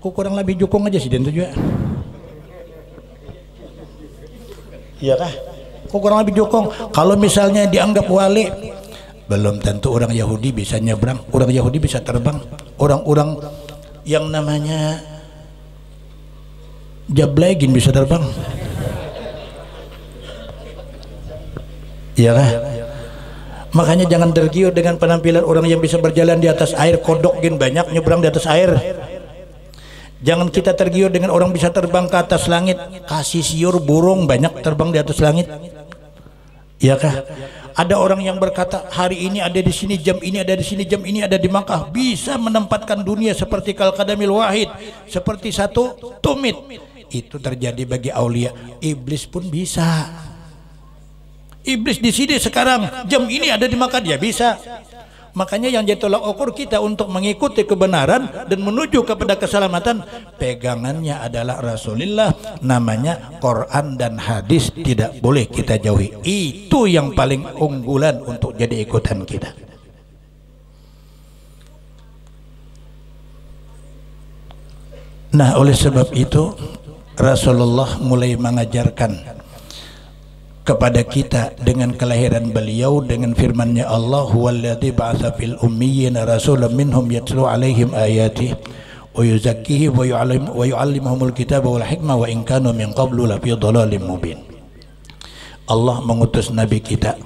Kurang lebih dukung aja sih dan juga. Iya kah? Kok kurang lebih dukung? Kalau misalnya dianggap wali, belum tentu orang Yahudi bisa nyebrang, orang Yahudi bisa terbang, orang-orang yang namanya Jablaigin bisa terbang. Iya kah? Makanya jangan tergiur dengan penampilan orang yang bisa berjalan di atas air, kodok gin banyak nyebrang di atas air. Jangan kita tergiur dengan orang bisa terbang ke atas langit, kasih siur burung banyak terbang di atas langit. Iya kah? Ada orang yang berkata hari ini ada di sini, jam ini ada di sini, jam ini ada di Makkah, bisa menempatkan dunia seperti kal qadamil wahid, seperti satu tumit. Itu terjadi bagi aulia. Iblis pun bisa. Iblis di sini sekarang, jam ini ada di Makkah, dia bisa. Makanya yang jadi tolak ukur kita untuk mengikuti kebenaran dan menuju kepada keselamatan, pegangannya adalah Rasulullah, namanya Quran dan hadis, tidak boleh kita jauhi. Itu yang paling unggulan untuk jadi ikutan kita. Nah, oleh sebab itu Rasulullah mulai mengajarkan kepada kita dengan kelahiran beliau, dengan firman-Nya Allah, huwallazi ba'atsa fil ummiyina rasulan minhum yatlu 'alaihim ayatihi wa yuzakkihim wa yu'allimuhumul kitaba wal hikmah wa in kanu min qablu la fi dhalalin mubin. Allah mengutus nabi kita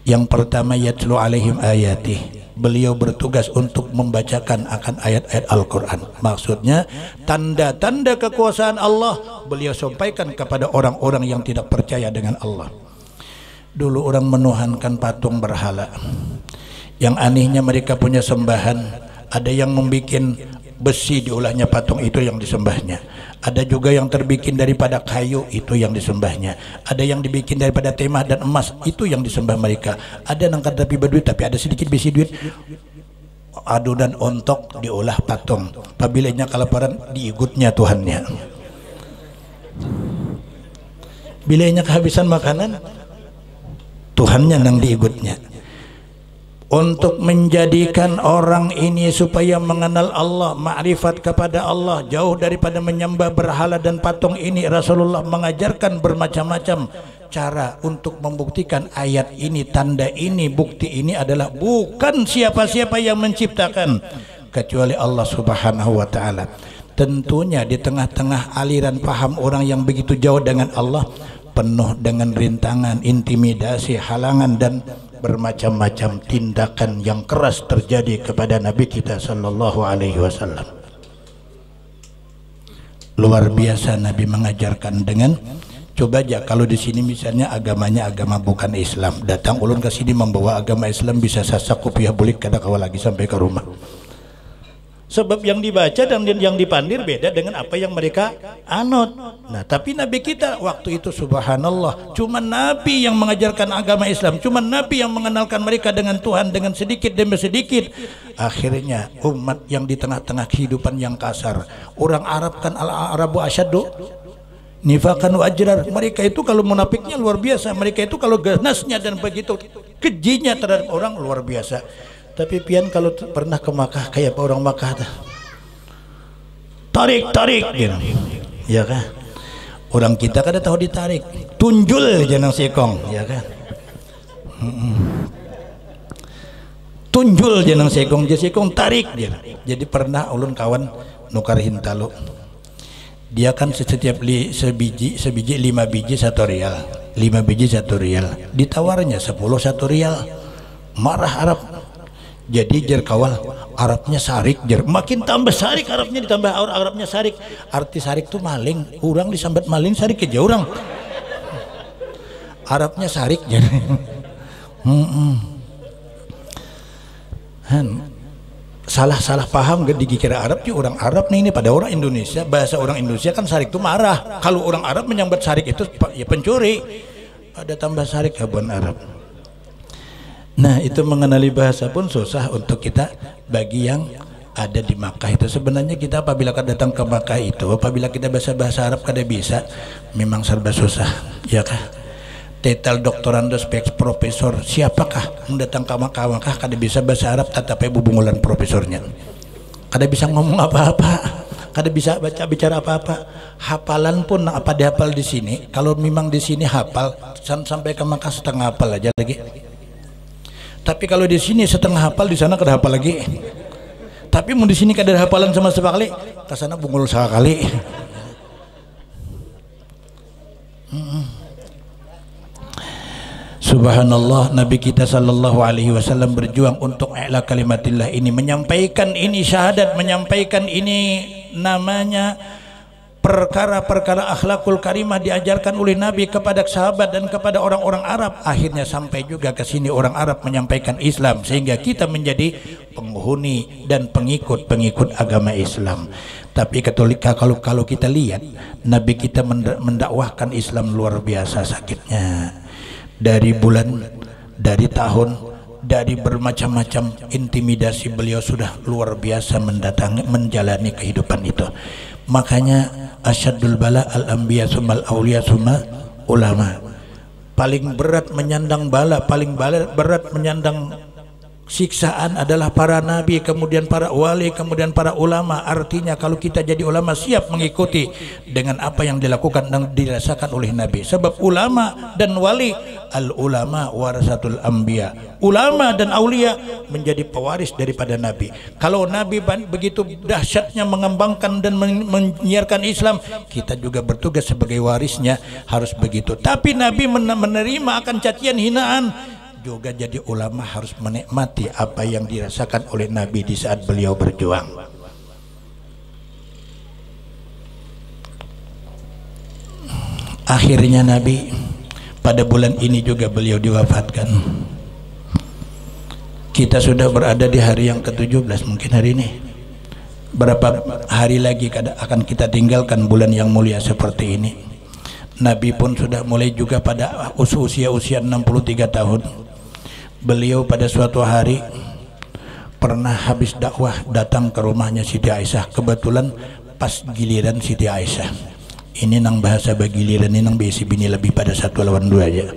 yang pertama yatlu 'alaihim ayatihi, beliau bertugas untuk membacakan akan ayat-ayat Al-Quran. Maksudnya tanda-tanda kekuasaan Allah beliau sampaikan kepada orang-orang yang tidak percaya dengan Allah. Dulu orang menuhankan patung berhala. Yang anehnya mereka punya sembahan. Ada yang membuat besi diulahnya patung itu yang disembahnya. Ada juga yang terbikin daripada kayu, itu yang disembahnya. Ada yang dibikin daripada timah dan emas, itu yang disembah mereka. Ada yang kata tapi berduit, tapi ada sedikit besi duit. Adonan ontok diolah patung. Pabilanya kelaparan diigutnya Tuhannya. Bilanya kehabisan makanan, Tuhannya nang diigutnya. Untuk menjadikan orang ini supaya mengenal Allah, ma'rifat kepada Allah, jauh daripada menyembah berhala dan patung ini, Rasulullah mengajarkan bermacam-macam cara untuk membuktikan ayat ini, tanda ini, bukti ini adalah bukan siapa-siapa yang menciptakan kecuali Allah Subhanahu wa ta'ala. Tentunya di tengah-tengah aliran paham orang yang begitu jauh dengan Allah, penuh dengan rintangan, intimidasi, halangan dan bermacam-macam tindakan yang keras terjadi kepada Nabi kita sallallahu alaihi wasallam. Luar biasa Nabi mengajarkan dengan, coba aja kalau di sini misalnya agamanya agama bukan Islam, datang ulun ke sini membawa agama Islam, bisa sasak kopiah bulik kada kawa lagi sampai ke rumah. Sebab yang dibaca dan yang dipandir beda dengan apa yang mereka anut. Nah, tapi Nabi kita waktu itu subhanallah, cuma Nabi yang mengajarkan agama Islam, cuma Nabi yang mengenalkan mereka dengan Tuhan dengan sedikit demi sedikit. Akhirnya umat yang di tengah-tengah kehidupan yang kasar, orang Arab kan al-Arabu asyaddu nifakan wa ajrar. Mereka itu kalau munafiknya luar biasa, mereka itu kalau ganasnya dan begitu kejinya terhadap orang luar biasa. Tapi pian kalau pernah ke Makkah kayak orang Makkah tarik gitu. Ya kan? Orang kita kada tahu ditarik, tunjul jangan sekong, ya kan? Tunjul jangan sekong, jadi sekong tarik dia. Jadi pernah ulun kawan nukar hintalo. Dia kan setiap sebiji 5 biji 1 rial, 5 biji 1 rial. Ditawarnya 10 1 rial. Marah Arab. Jadi jer kawal Arabnya sarik, jer makin tambah sarik Arabnya, ditambah Arabnya sarik. Arti sarik tuh maling, orang disambat maling sarik ke jauh orang. Arabnya sarik jer. Salah paham gak dikira Arab sih, orang Arab nih, ini pada orang Indonesia, bahasa orang Indonesia kan sarik tuh marah. Kalau orang Arab menyambat sarik itu ya pencuri. Ada tambah sarik abon Arab. Nah, itu mengenali bahasa pun susah untuk kita bagi yang ada di Makkah itu. Sebenarnya kita apabila kita datang ke Makkah itu, apabila kita bahasa Arab kada bisa, memang serba susah, ya kah? Tetal doktorandos peks profesor, siapakah mendatang ke Makkah kada bisa bahasa Arab tetapi bubungulan profesornya. Kada bisa ngomong apa-apa, kada bisa baca bicara apa-apa. Hafalan pun apa dihafal di sini, kalau memang di sini hafal sampai ke Makkah setengah hafal aja lagi. Tapi kalau di sini setengah hafal, di sana kada hafal lagi. Tapi mau di sini kada hafalan sama sekali, ke sana bungul sekali. Subhanallah, Nabi kita sallallahu alaihi wasallam berjuang untuk i'la kalimatillah ini, menyampaikan ini syahadat, menyampaikan ini namanya perkara-perkara akhlakul karimah diajarkan oleh Nabi kepada sahabat dan kepada orang-orang Arab. Akhirnya sampai juga ke sini orang Arab menyampaikan Islam, sehingga kita menjadi penghuni dan pengikut agama Islam. Tapi kalau kita lihat Nabi kita mendakwahkan Islam luar biasa sakitnya. Dari bulan, dari tahun, dari bermacam-macam intimidasi, beliau sudah luar biasa menjalani kehidupan itu. Makanya asyadul bala al-anbiya sumal awliya sumal ulama. Paling berat menyandang bala, paling berat menyandang siksaan adalah para nabi, kemudian para wali, kemudian para ulama. Artinya kalau kita jadi ulama, siap mengikuti dengan apa yang dilakukan dan dirasakan oleh Nabi. Sebab ulama dan wali, al ulama warasatul anbiya, ulama dan aulia menjadi pewaris daripada Nabi. Kalau Nabi begitu dahsyatnya mengembangkan dan menyiarkan Islam, kita juga bertugas sebagai warisnya harus begitu. Tapi Nabi menerima akan cacian, hinaan, juga jadi ulama harus menikmati apa yang dirasakan oleh Nabi di saat beliau berjuang. Akhirnya Nabi pada bulan ini juga beliau diwafatkan. Kita sudah berada di hari yang ke-17 mungkin hari ini. Berapa hari lagi akan kita tinggalkan bulan yang mulia seperti ini. Nabi pun sudah mulai juga pada usia 63 tahun. Beliau pada suatu hari pernah habis dakwah datang ke rumahnya Siti Aisyah. Kebetulan pas giliran Siti Aisyah. Ini nang bahasa bagiliran ini nang bisi bini lebih pada 1 lawan 2 aja.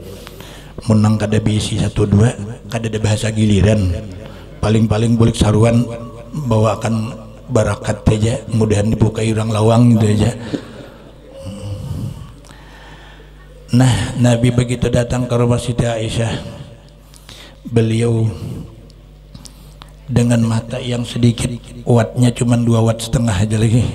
Menang kada bisi 1 2 kada ada bahasa giliran. Paling-paling bulik saruan bawakan barakat aja, mudahan dibukai orang lawang gitu aja. Nah, Nabi begitu datang ke rumah Siti Aisyah, beliau dengan mata yang sedikit, wattnya cuma 2 watt setengah aja lagi,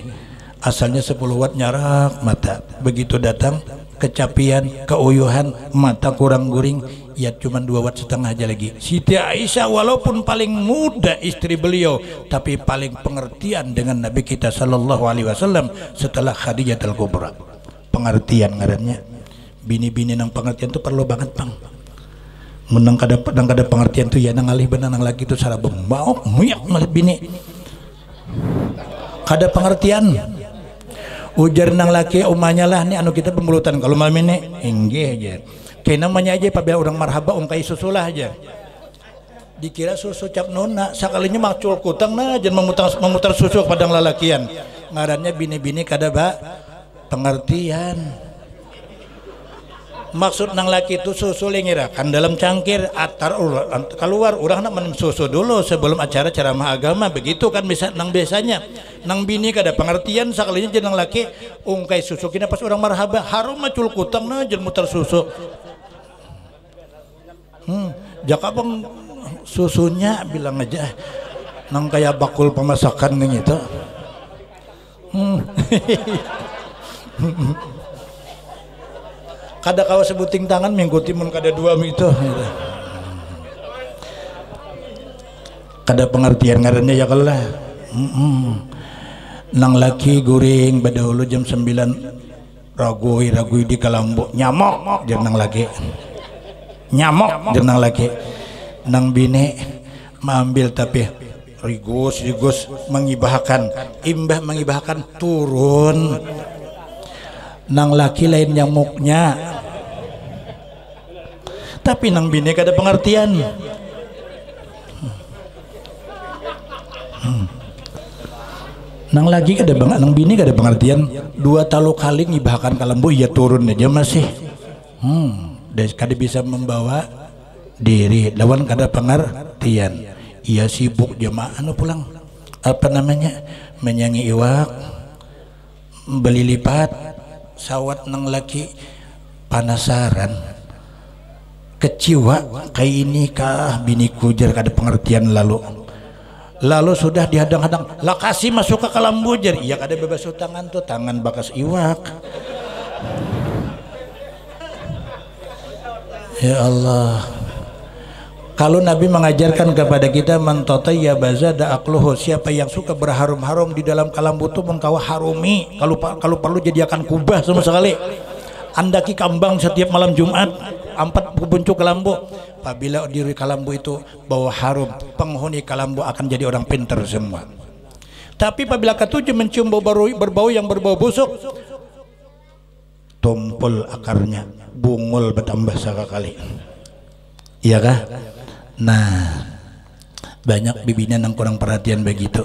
asalnya 10 watt nyarak mata. Begitu datang kecapian, keuyuhan, mata kurang guring, ya cuma 2 watt setengah aja lagi. Siti Aisyah walaupun paling muda istri beliau, tapi paling pengertian dengan Nabi kita sallallahu alaihi wasallam setelah Khadijah al-Kubra. Pengertian ngarannya. Bini-bini nang pengertian itu perlu banget, Bang. Menang kada pengertian tuh ya nang alih benar nang lagi itu sarabeng mau muyak malah bini. Kada pengertian. Ujar nang laki umanya lah nih anu kita pembulutan kalau malam ini enggih aja. Kayak namanya aja apabila orang marhaba ungkai susu lah aja. Dikira susu cap nona, sakalinya makcul kutang nah jangan memutar susu padang lalakian. Ngarannya bini-bini kada pengertian. Maksud nang laki itu susu lengirakan dalam cangkir atar keluar orang nak minum susu dulu sebelum acara ceramah agama, begitu kan bisa nang biasanya. Nang bini kada pengertian sakalinya jenang laki ungkai susu kina pas orang marhaba harum macul kutang nah jangan mutar susu. Jaka bang susunya bilang aja nang kayak bakul pemasakan nih itu. Kada kawa sebuting tangan mengikuti mun kada 2 itu. Kada pengertian ngarannya ya kalah. Nang laki guring badahulu jam 9 ragui di Kalambo nyamok jeung nang laki. Nyamok jeung nang laki. Nang bini mengambil tapi rigus mengibahkan, imbah mengibahkan turun. Nang laki lain nyamuknya, tapi nang bini kada pengertian. Nang laki kada nang bini kada pengertian. 2 talu kali ngibahkan Kalambo iya turun aja masih. Kada bisa membawa diri lawan kada pengertian. Iya sibuk jemaah anu pulang apa namanya menyanyi iwak, beli lipat. Sawat nang laki panasaran keciwa kayak ini kah bini kujar kada pengertian lalu sudah dihadang-hadang lah kasih masuk ke Kalambo jar iya kada bebas tangan tuh tangan bakas iwak. Ya Allah, kalau Nabi mengajarkan kepada kita mantotaya bazada akluhu, siapa yang suka berharum-harum di dalam Kalambo itu mengkawa harumi, kalau perlu jadi akan kubah sama sekali. Andaki kambang setiap malam Jumat 4 buncuk Kalambo. Apabila di Kalambo itu bawa harum, penghuni Kalambo akan jadi orang pintar semua. Tapi apabila ketujuh mencium berbau yang berbau busuk, tumpul akarnya, bungul bertambah sekali. Iya kah? Nah, banyak bibinya nang kurang perhatian begitu.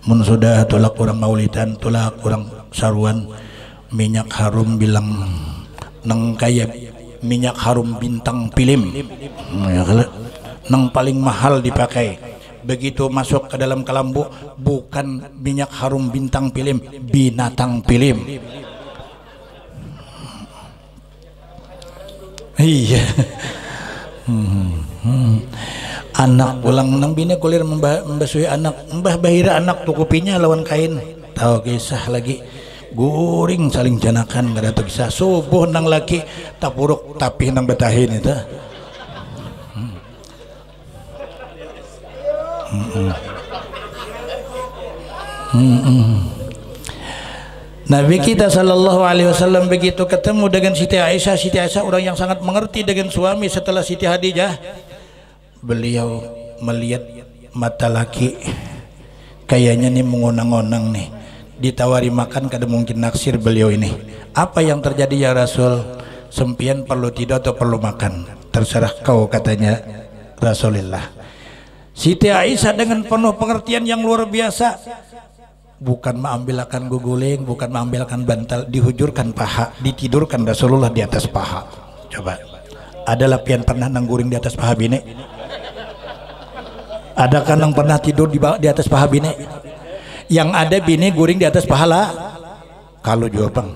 Mun sudah tolak orang maulidan, tolak orang saruan, minyak harum bilang nang kaya minyak harum bintang film, nang paling mahal dipakai. Begitu masuk ke dalam Kalambo, bukan minyak harum bintang film, binatang film. Iya. Anak pulang nang bini kulir membasui anak, mbah bahira anak tukupinya lawan kain. Tahu kisah lagi guring saling janakan kada kisah subuh nang laki tapuruk tapi nang betahin itu. Nabi kita sallallahu alaihi wasallam begitu ketemu dengan Siti Aisyah orang yang sangat mengerti dengan suami setelah Siti Khadijah. Beliau melihat mata laki kayaknya nih mengonang-onang nih, ditawari makan kada mungkin naksir beliau ini. Apa yang terjadi ya Rasul? Sempian perlu tidur atau perlu makan? Terserah kau, katanya Rasulullah. Siti Aisyah dengan penuh pengertian yang luar biasa, bukan mengambilkan guguling, bukan mengambilkan bantal, dihujurkan paha, ditidurkan Rasulullah di atas paha. Coba, ada lapian pernah nangguring di atas paha bini? Adakah yang pernah tidur di atas paha bini? Yang ada bini guring di atas pahala? Kalau juga bang.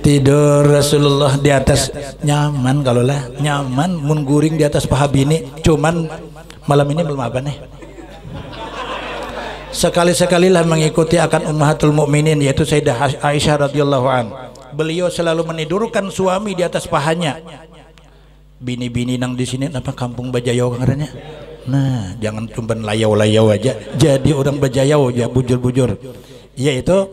Tidur Rasulullah di atas, nyaman kalau lah, nyaman mengguring di atas paha bini. Cuman malam ini belum apa nih, sekali-sekalilah mengikuti akan ummahatul mukminin, yaitu Sayyidah Aisyah radhiyallahu an. Beliau selalu menidurkan suami di atas pahanya. Bini-bini nang di sini apa kampung Bajayau ngarannya? Nah, jangan cuma layau-layau aja jadi orang Bajayau ya, bujur-bujur. Yaitu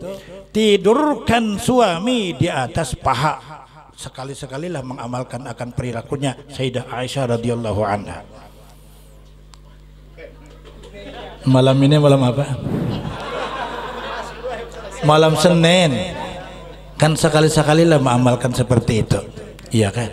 tidurkan suami di atas paha. Sekali-sekalilah mengamalkan akan perilakunya Sayyidah Aisyah radhiyallahu anha. Malam ini malam apa? Malam Senin. Kan sekali-sekalilah mengamalkan seperti itu. Iya kan?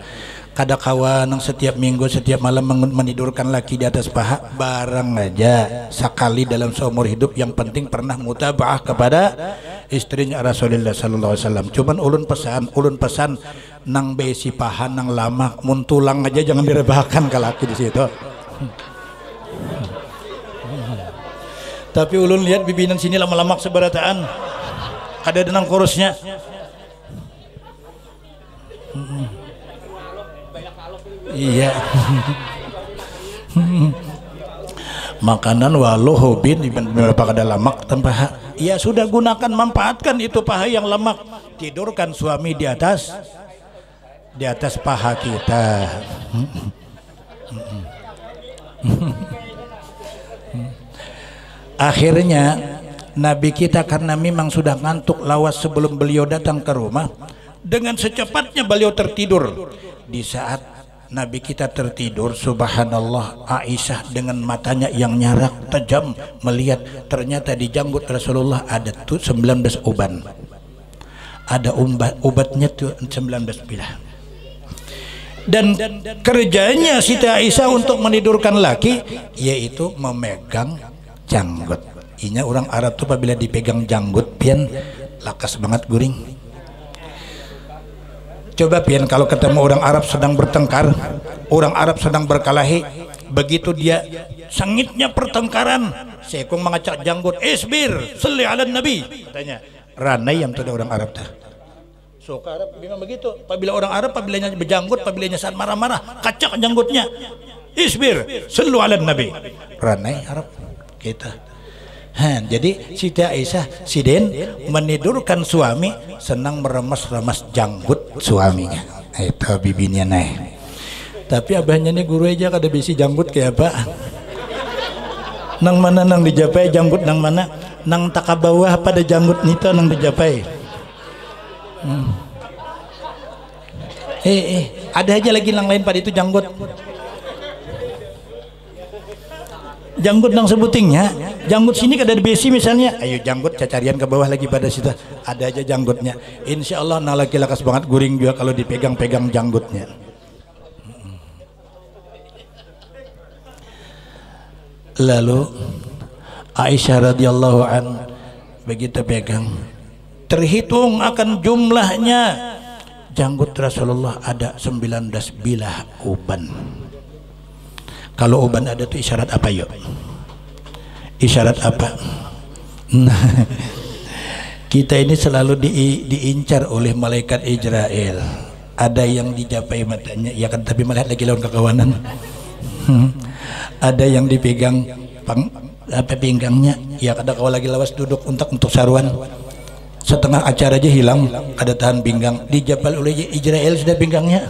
Kada kawan yang setiap minggu setiap malam menidurkan laki di atas paha, barang aja sekali dalam seumur hidup. Yang penting pernah mutabaah kepada istrinya Rasulullah sallallahu alaihi wasallam. Cuman ulun pesan nang besi paha nang lama mun tulang aja jangan direbahkan ke laki di situ. Tapi ulun lihat bibinan sini lama-lama seberataan, ada denang kurusnya. Iya. Makanan walau bin beberapa kada lemak tanpa. Ya sudah, gunakan, manfaatkan itu paha yang lemak. Tidurkan suami di atas paha kita. Akhirnya Nabi kita karena memang sudah ngantuk lawas sebelum beliau datang ke rumah, dengan secepatnya beliau tertidur. Di saat Nabi kita tertidur, subhanallah, Aisyah dengan matanya yang nyarak tajam melihat ternyata di janggut Rasulullah ada tuh 19 uban. Ada ubatnya tuh 19 bilah. Dan kerjanya Siti Aisyah untuk menidurkan laki yaitu memegang janggut. Inya orang Arab tuh apabila dipegang janggut pian lakas banget guring. Coba pian kalau ketemu orang Arab sedang bertengkar, orang Arab sedang berkelahi, begitu dia sengitnya pertengkaran, sekong mengacak janggut, isbir, salli ala nabi, katanya. Ranai yang tuh orang Arab tah. So Arab memang begitu. Apabila orang Arab apabila berjanggut, apabila saat marah-marah, kacak janggutnya. Isbir, sallu ala nabi. Ranai Arab kita. Jadi Siti Aisyah Sidin menidurkan suami, senang meremas-remas janggut suaminya. Itu bibinya naik. Tapi abahnya nih guru aja kada bisi janggut kayak apa? Nang mana nang dijapai janggut nang mana? Nang taka bawah pada janggut nito nang dijapai. Ada aja lagi nang lain pada itu janggut. Janggut nang sebutingnya, janggut sini kada ada besi misalnya, ayo janggut cacarian ke bawah lagi pada situ, ada aja janggutnya. Insya Allah nah laki lakas banget guring juga kalau dipegang-pegang janggutnya. Lalu Aisyah radhiyallahu an begitu pegang, terhitung akan jumlahnya janggut Rasulullah ada 19 bilah uban. Kalau uban ada tuh isyarat apa yuk? Isyarat apa? Nah, kita ini selalu diincar oleh malaikat Israel. Ada yang dijapai matanya, ya kan, tapi melihat lagi lawan kekawanan. Ada yang dipegang pinggangnya, ya kada kau lagi lawas duduk untuk saruan. setengah acara aja hilang, ada tahan pinggang dijabal oleh Israel sudah pinggangnya.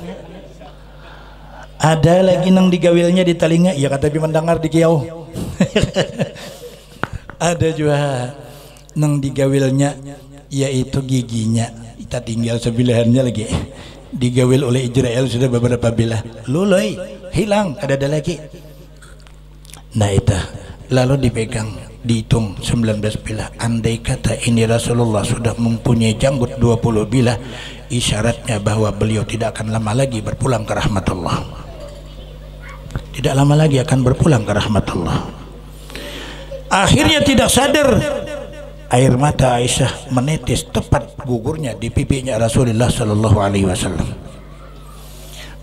Ada lagi nang digawilnya di telinga, ya kata mendengar di kiau. Ada juga nang digawilnya yaitu giginya, kita tinggal sebelahannya lagi digawil oleh Israel sudah beberapa bila, luloi hilang, ada lagi. Nah itu lalu dipegang, dihitung 19 bila. Andai kata ini Rasulullah sudah mempunyai janggut 20 bila, isyaratnya bahwa beliau tidak akan lama lagi berpulang ke rahmatullah. Tidak lama lagi akan berpulang ke rahmatullah. Akhirnya tidak sadar, air mata Aisyah menetes tepat gugurnya di pipinya Rasulullah sallallahu alaihi wasallam.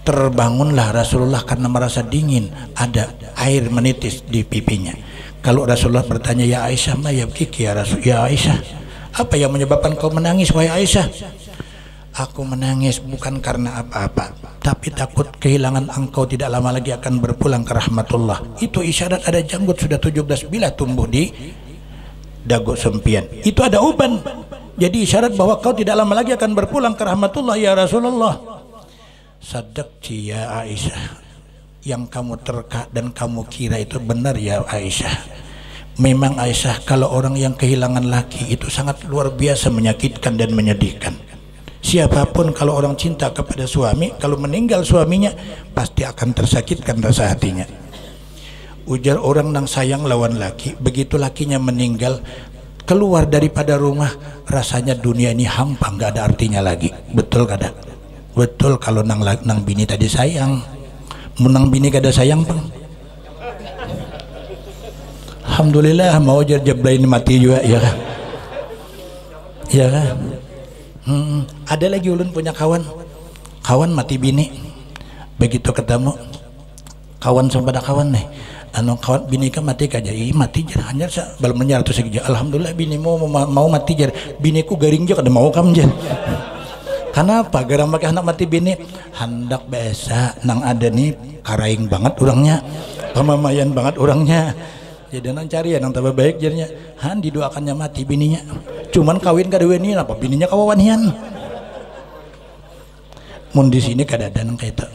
Terbangunlah Rasulullah karena merasa dingin, ada air menetes di pipinya. Kalau Rasulullah bertanya, ya Aisyah, ma yabkiki ya Rasul, ya Aisyah, apa yang menyebabkan kau menangis wahai Aisyah? Aku menangis bukan karena apa-apa, tapi takut kehilangan engkau tidak lama lagi akan berpulang ke rahmatullah. Itu isyarat ada janggut sudah 17 bila tumbuh di dagu sempian. Itu ada uban. Jadi isyarat bahwa kau tidak lama lagi akan berpulang ke rahmatullah ya Rasulullah. Sadaqti ya Aisyah, yang kamu terka dan kamu kira itu benar ya Aisyah. Memang Aisyah, kalau orang yang kehilangan laki itu sangat luar biasa menyakitkan dan menyedihkan. Siapapun kalau orang cinta kepada suami, kalau meninggal suaminya pasti akan tersakitkan rasa hatinya. Ujar orang nang sayang lawan laki, begitu lakinya meninggal keluar daripada rumah, rasanya dunia ini hampa, nggak ada artinya lagi. Betul kada? Betul. Kalau nang bini tadi sayang, menang bini kada sayang bang, alhamdulillah mau jablain mati juga ya kan? Ya kan? Ada lagi ulun punya kawan mati bini, begitu ketemu kawan sama pada kawan nih, anu kawan bini kan mati kaja, mati jar hanya belum menyar tuh saja. Alhamdulillah bini mau mati jar, biniku garing juga kada mau kam jar. Kenapa? Gara pakai anak mati bini, hendak biasa nang ada nih karaing banget orangnya, pamamayan banget orangnya. Jadi nang cari ya nang tambah baik jadinya, han didoakannya mati bininya. Cuman kawin kada weni apa bininya kawawanian. Mun di sini kada ada nang kayak itu.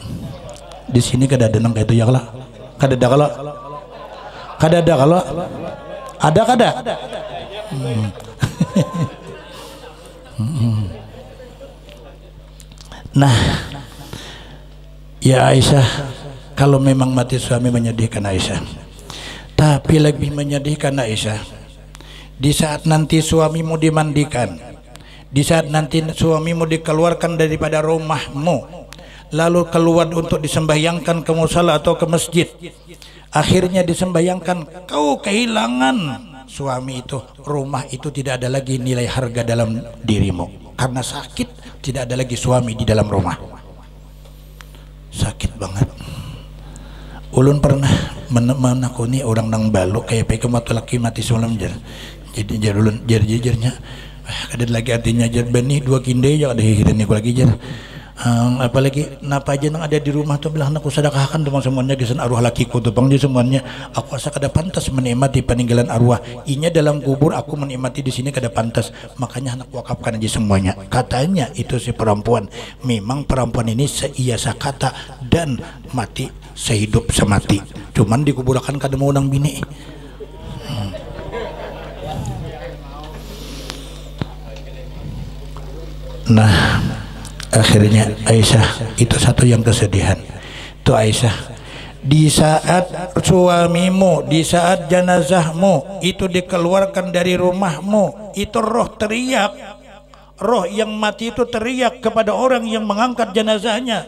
Di sini kada ada nang kayak itu ya lah. Kada ada kalau. Kada ada kalau. Ada kada. Nah, ya Aisyah, kalau memang mati suami menyedihkan Aisyah, tapi lebih menyedihkan Aisyah di saat nanti suamimu dimandikan, di saat nanti suamimu dikeluarkan daripada rumahmu, lalu keluar untuk disembahyangkan ke musala atau ke masjid, akhirnya disembahyangkan, kau kehilangan suami itu, rumah itu tidak ada lagi nilai harga dalam dirimu karena sakit. Tidak ada lagi suami di dalam rumah. Sakit banget. Ulun pernah menakuni orang nang balu kayak pekem waktu laki mati semalam jar. Jadi jar ulun jar-jarnya ada lagi artinya jar bani dua kinde ya ada hihirin aku lagi jar. Apalagi napa aja nang ada di rumah tuh bilang aku sedekahkan dengan semuanya gisan arwah lakiku tuh bang di semuanya. Aku asa kada pantas menikmati peninggalan arwah. Inya dalam kubur aku menikmati di sini kada pantas. Makanya anak wakafkan aja semuanya. Katanya itu si perempuan. Memang perempuan ini seiasa kata dan mati sehidup semati. Cuman dikuburakan kada mau nang bini. Nah, akhirnya Aisyah itu satu yang kesedihan. Itu Aisyah, di saat suamimu, di saat jenazahmu itu dikeluarkan dari rumahmu, itu roh teriak, roh yang mati itu teriak kepada orang yang mengangkat jenazahnya.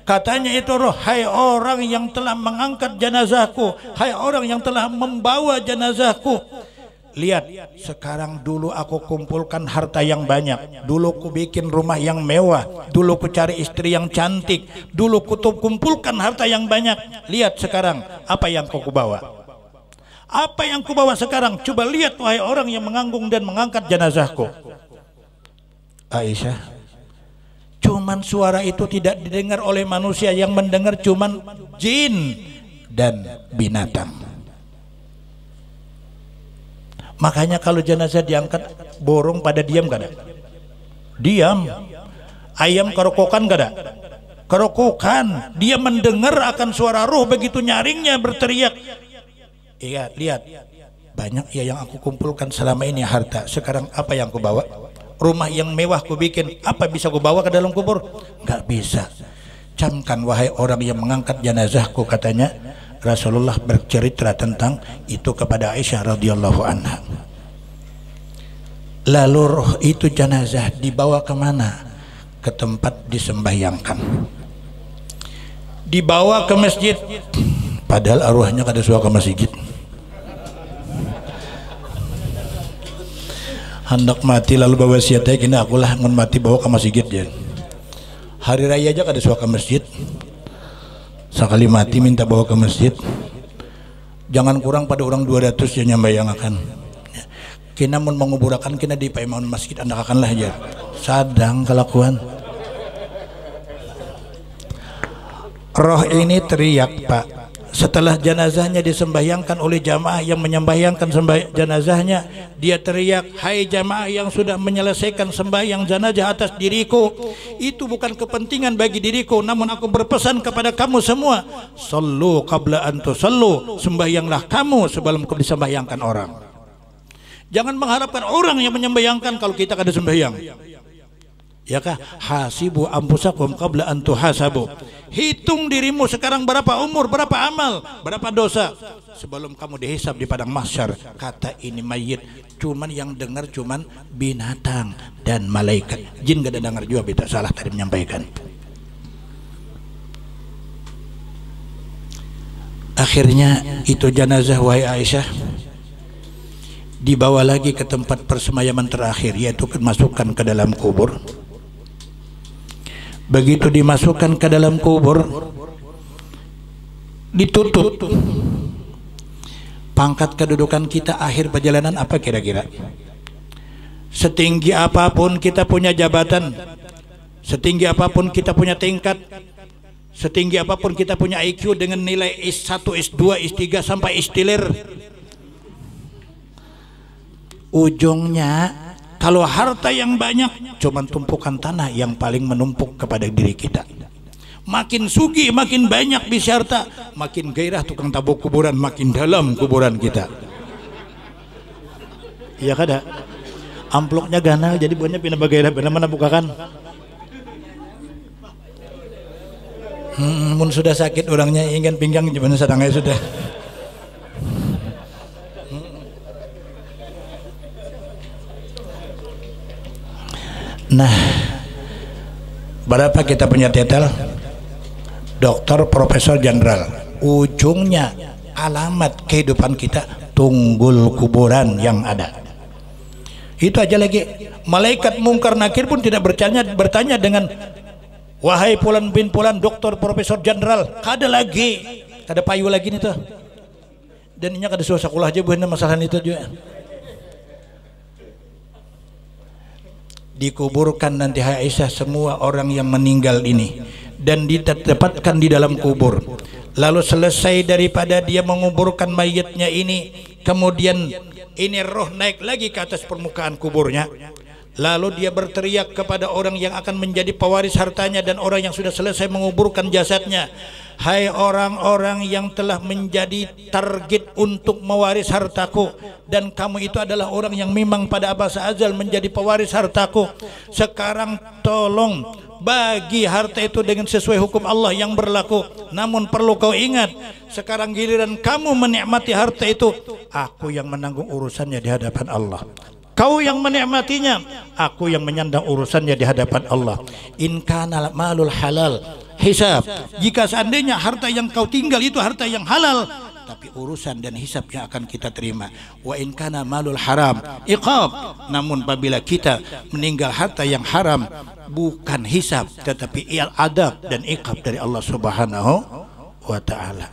Katanya itu roh, hai orang yang telah mengangkat jenazahku, hai orang yang telah membawa jenazahku. Lihat sekarang, dulu aku kumpulkan harta yang banyak, dulu ku bikin rumah yang mewah, dulu ku cari istri yang cantik, dulu ku kumpulkan harta yang banyak. Lihat sekarang apa yang kau bawa, apa yang ku bawa sekarang. Coba lihat wahai orang yang menganggung dan mengangkat jenazahku. Aisyah, cuman suara itu tidak didengar oleh manusia, yang mendengar cuman jin dan binatang. Makanya kalau jenazah diangkat, borong pada diam gak ada? Diam. Ayam kerokokan gak ada? Kerokokan. Dia mendengar akan suara roh, begitu nyaringnya berteriak. Iya, lihat. Banyak ya yang aku kumpulkan selama ini harta. Sekarang apa yang aku bawa? Rumah yang mewah ku bikin. Apa bisa ku bawa ke dalam kubur? Gak bisa. Camkan wahai orang yang mengangkat jenazahku, katanya. Rasulullah bercerita tentang itu kepada Aisyah radhiyallahu anha. Lalu roh itu jenazah dibawa kemana? Ke tempat disembahyangkan. Dibawa ke masjid. Padahal arwahnya kada suka ke masjid. Hendak mati lalu bawa siatnya kini akulah ngun mati bawa ke masjid ya. Hari raya aja kada suka ke masjid. Sekali mati minta bawa ke masjid. Jangan kurang pada orang 200 yang nyambayangkan. Kina mun menguburakan kina di paimaun masjid anda akanlah aja. Sadang kelakuan. Roh ini teriak, Pak. Setelah jenazahnya disembahyangkan oleh jamaah yang menyembahyangkan jenazahnya, dia teriak, hai jamaah yang sudah menyelesaikan sembahyang jenazah atas diriku, itu bukan kepentingan bagi diriku, namun aku berpesan kepada kamu semua, sallu qabla an tusallu, sembahyanglah kamu sebelum kamu disembahyangkan orang. Jangan mengharapkan orang yang menyembahyangkan kalau kita kada sembahyang. Ya kah? Hasibu anfusakum qabla an tuhasabu. Hitung dirimu sekarang berapa umur, berapa amal, berapa dosa sebelum kamu dihisab di padang mahsyar. Kata ini mayit, cuman yang dengar cuman binatang dan malaikat. Jin gak ada dengar juga, beta salah tadi menyampaikan. Akhirnya itu jenazah wahai Aisyah dibawa lagi ke tempat persemayaman terakhir, yaitu dimasukkan ke dalam kubur. Begitu dimasukkan ke dalam kubur, ditutup. Pangkat kedudukan kita akhir perjalanan apa kira-kira? Setinggi apapun kita punya jabatan, setinggi apapun kita punya tingkat, setinggi apapun kita punya IQ dengan nilai S1, S2, S3 sampai istilir, ujungnya kalau harta yang banyak cuman tumpukan tanah yang paling menumpuk kepada diri kita. Makin sugih, makin banyak bisa harta, makin gairah tukang tabuk kuburan, makin dalam kuburan kita. Iya kada? Amploknya ganal jadi buahnya pindah bagairah, pindah mana bukakan. Mun sudah sakit orangnya ingin pinggang gimana sedangnya sudah. Nah, berapa kita punya titel? Doktor, Profesor, Jenderal. Ujungnya alamat kehidupan kita tunggul kuburan yang ada. Itu aja lagi. Malaikat mungkar nakir pun tidak bertanya dengan wahai Fulan bin Fulan, Doktor, Profesor, Jenderal. Kada lagi, kada payu lagi nih tuh. Dan ini kada susah sekolah aja bukan masalah itu juga. Dikuburkan nanti Aisyah semua orang yang meninggal ini dan ditempatkan di dalam kubur. Lalu selesai daripada dia menguburkan mayatnya ini, kemudian ini roh naik lagi ke atas permukaan kuburnya. Lalu dia berteriak kepada orang yang akan menjadi pewaris hartanya dan orang yang sudah selesai menguburkan jasadnya, hai orang-orang yang telah menjadi target untuk mewaris hartaku, dan kamu itu adalah orang yang memang pada abasa azal menjadi pewaris hartaku. Sekarang tolong bagi harta itu dengan sesuai hukum Allah yang berlaku. Namun perlu kau ingat, sekarang giliran kamu menikmati harta itu, aku yang menanggung urusannya di hadapan Allah. Kau yang menikmatinya, aku yang menyandang urusannya di hadapan Allah. In kana malul halal hisab. Jika seandainya harta yang kau tinggal itu harta yang halal, tapi urusan dan hisab yang akan kita terima. Wa in kana malul haram iqab. Namun apabila kita meninggal harta yang haram, bukan hisab tetapi adab dan iqab dari Allah Subhanahu wa taala.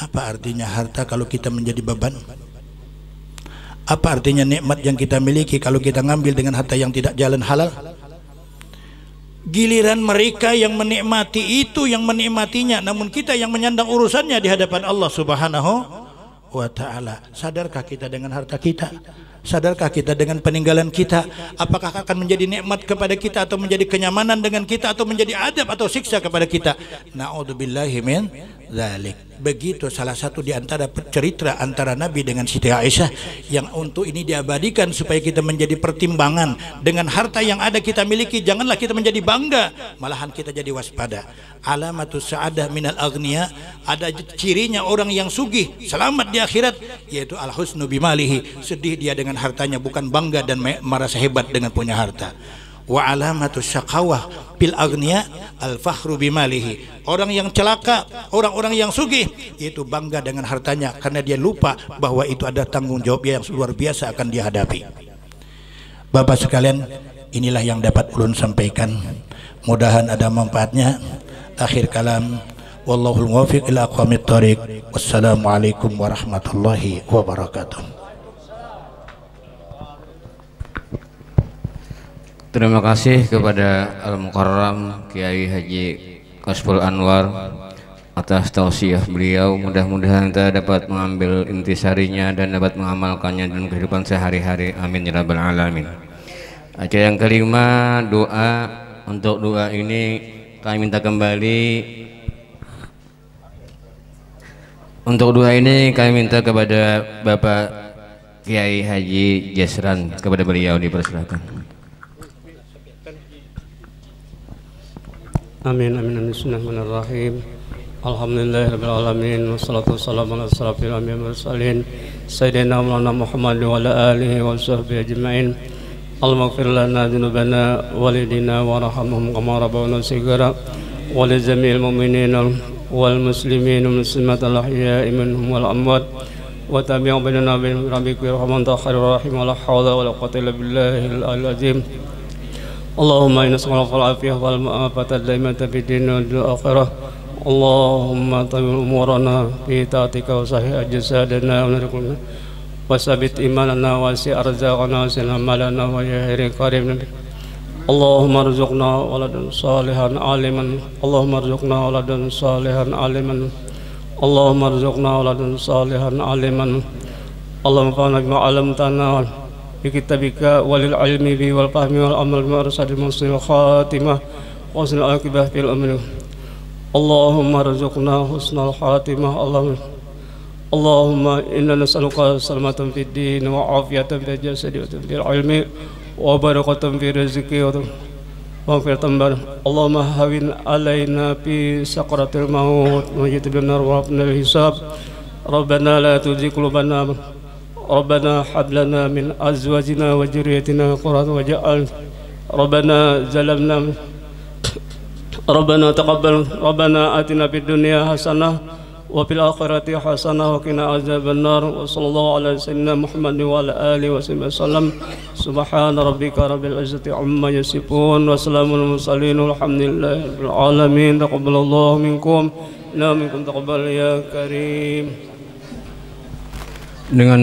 Apa artinya harta kalau kita menjadi beban? Apa artinya nikmat yang kita miliki kalau kita ngambil dengan harta yang tidak jalan halal? Giliran mereka yang menikmati itu yang menikmatinya, namun kita yang menyandang urusannya di hadapan Allah Subhanahu wa ta'ala. Sadarkah kita dengan harta kita? Sadarkah kita dengan peninggalan kita? Apakah akan menjadi nikmat kepada kita, atau menjadi kenyamanan dengan kita, atau menjadi adab atau siksa kepada kita? Na'udzubillahi min dzalik. Begitu salah satu di antara cerita antara Nabi dengan Siti Aisyah, yang untuk ini diabadikan supaya kita menjadi pertimbangan. Dengan harta yang ada kita miliki, janganlah kita menjadi bangga, malahan kita jadi waspada. Alamatus sa'adah minal aghniya, ada cirinya orang yang sugih selamat di akhirat, yaitu al-husnu bimalihi, sedih dia dengan hartanya, bukan bangga dan merasa hebat dengan punya harta. Wa alamatus syaqawah bil aghniya al-fakhru bimalihi, orang yang celaka, orang-orang yang sugih, yaitu bangga dengan hartanya karena dia lupa bahwa itu ada tanggung jawab yang luar biasa akan dihadapi. Bapak sekalian, inilah yang dapat ulun sampaikan, mudahan ada manfaatnya. Akhir kalam, wallahul muwaffiq ila aqwamit thoriq. Wassalamualaikum warahmatullahi wabarakatuh. Terima kasih kepada Al-Mukarram Kiai Haji Kasful Anwar atas tausiah beliau. Mudah-mudahan kita dapat mengambil intisarinya dan dapat mengamalkannya dalam kehidupan sehari-hari. Amin ya rabbal alamin. Acara yang kelima, doa. Untuk doa ini kami minta kembali, untuk doa ini kami minta kepada Bapak Kiai Haji Jasran, kepada beliau dipersilakan. Amin amin amin. Bismillahirrahmanirrahim. Alhamdulillahirabbil alamin, wassalatu wassalamu ala asyrafil anbiya'i wal mursalin sayyidina Maulana Muhammad wa ala alihi wa sahbihi ajma'in. Allahumma ighfir lana dzunubana walidina warhamhum kama rabbawna shighara wa li jami'il mu'minina wal muslimin wal muslimat al ahya'i minhum wal amwat wa tabi'u bainana bi rabbika rahman takhir rahim wa la hawla wa la quwwata illa billahil azim. Allahumma inna nas'aluka al-afiyah wal mu'afata daimata fid dunya wal akhirah. Allahumma tawil umurana fi ta'atika wa sahih ajsadana wa narikuna wasabit imanana wasi arzaqana sinamalana wa yahiri karim. Allahumma rzuqna waladan salihan aliman. Allahumma rzuqna waladan salihan aliman. Allahumma rzuqna waladan salihan aliman. Allahumma fa'alna bima 'allamtana bi kitabika walil ilmi bi wal fahmi wal amal bi arsadil muslim khatimah wa husnul aqibah fil umri. Allahumma rzuqna husnul khatimah. Allahumma inna nas'aluka salamatan fid din wa afiyatan fil jasadi wa fil ilmi wa barakatan fil rizqi wa fil tambar. Allahumma hawin alaina fi saqratil maut wa jitbil nar wa fil hisab. Rabbana la tuzigh qulubana. Rabbana hab lana min azwajina wa dhurriyyatina qurrata waj'al Rabbana zalamna Rabbana taqabbal Rabbana atina fid dunya hasanah wa fil akhirati hasanah wa qina azabannar. Wa sallallahu ala sayyidina Muhammad wa ala alihi wa sallam. Subhana rabbika rabbil izzati amma yasifun wa salamun mursalin walhamdulillahi rabbil alamin. Taqabbalallahu minkum, la minkum taqabbal ya karim. Dengan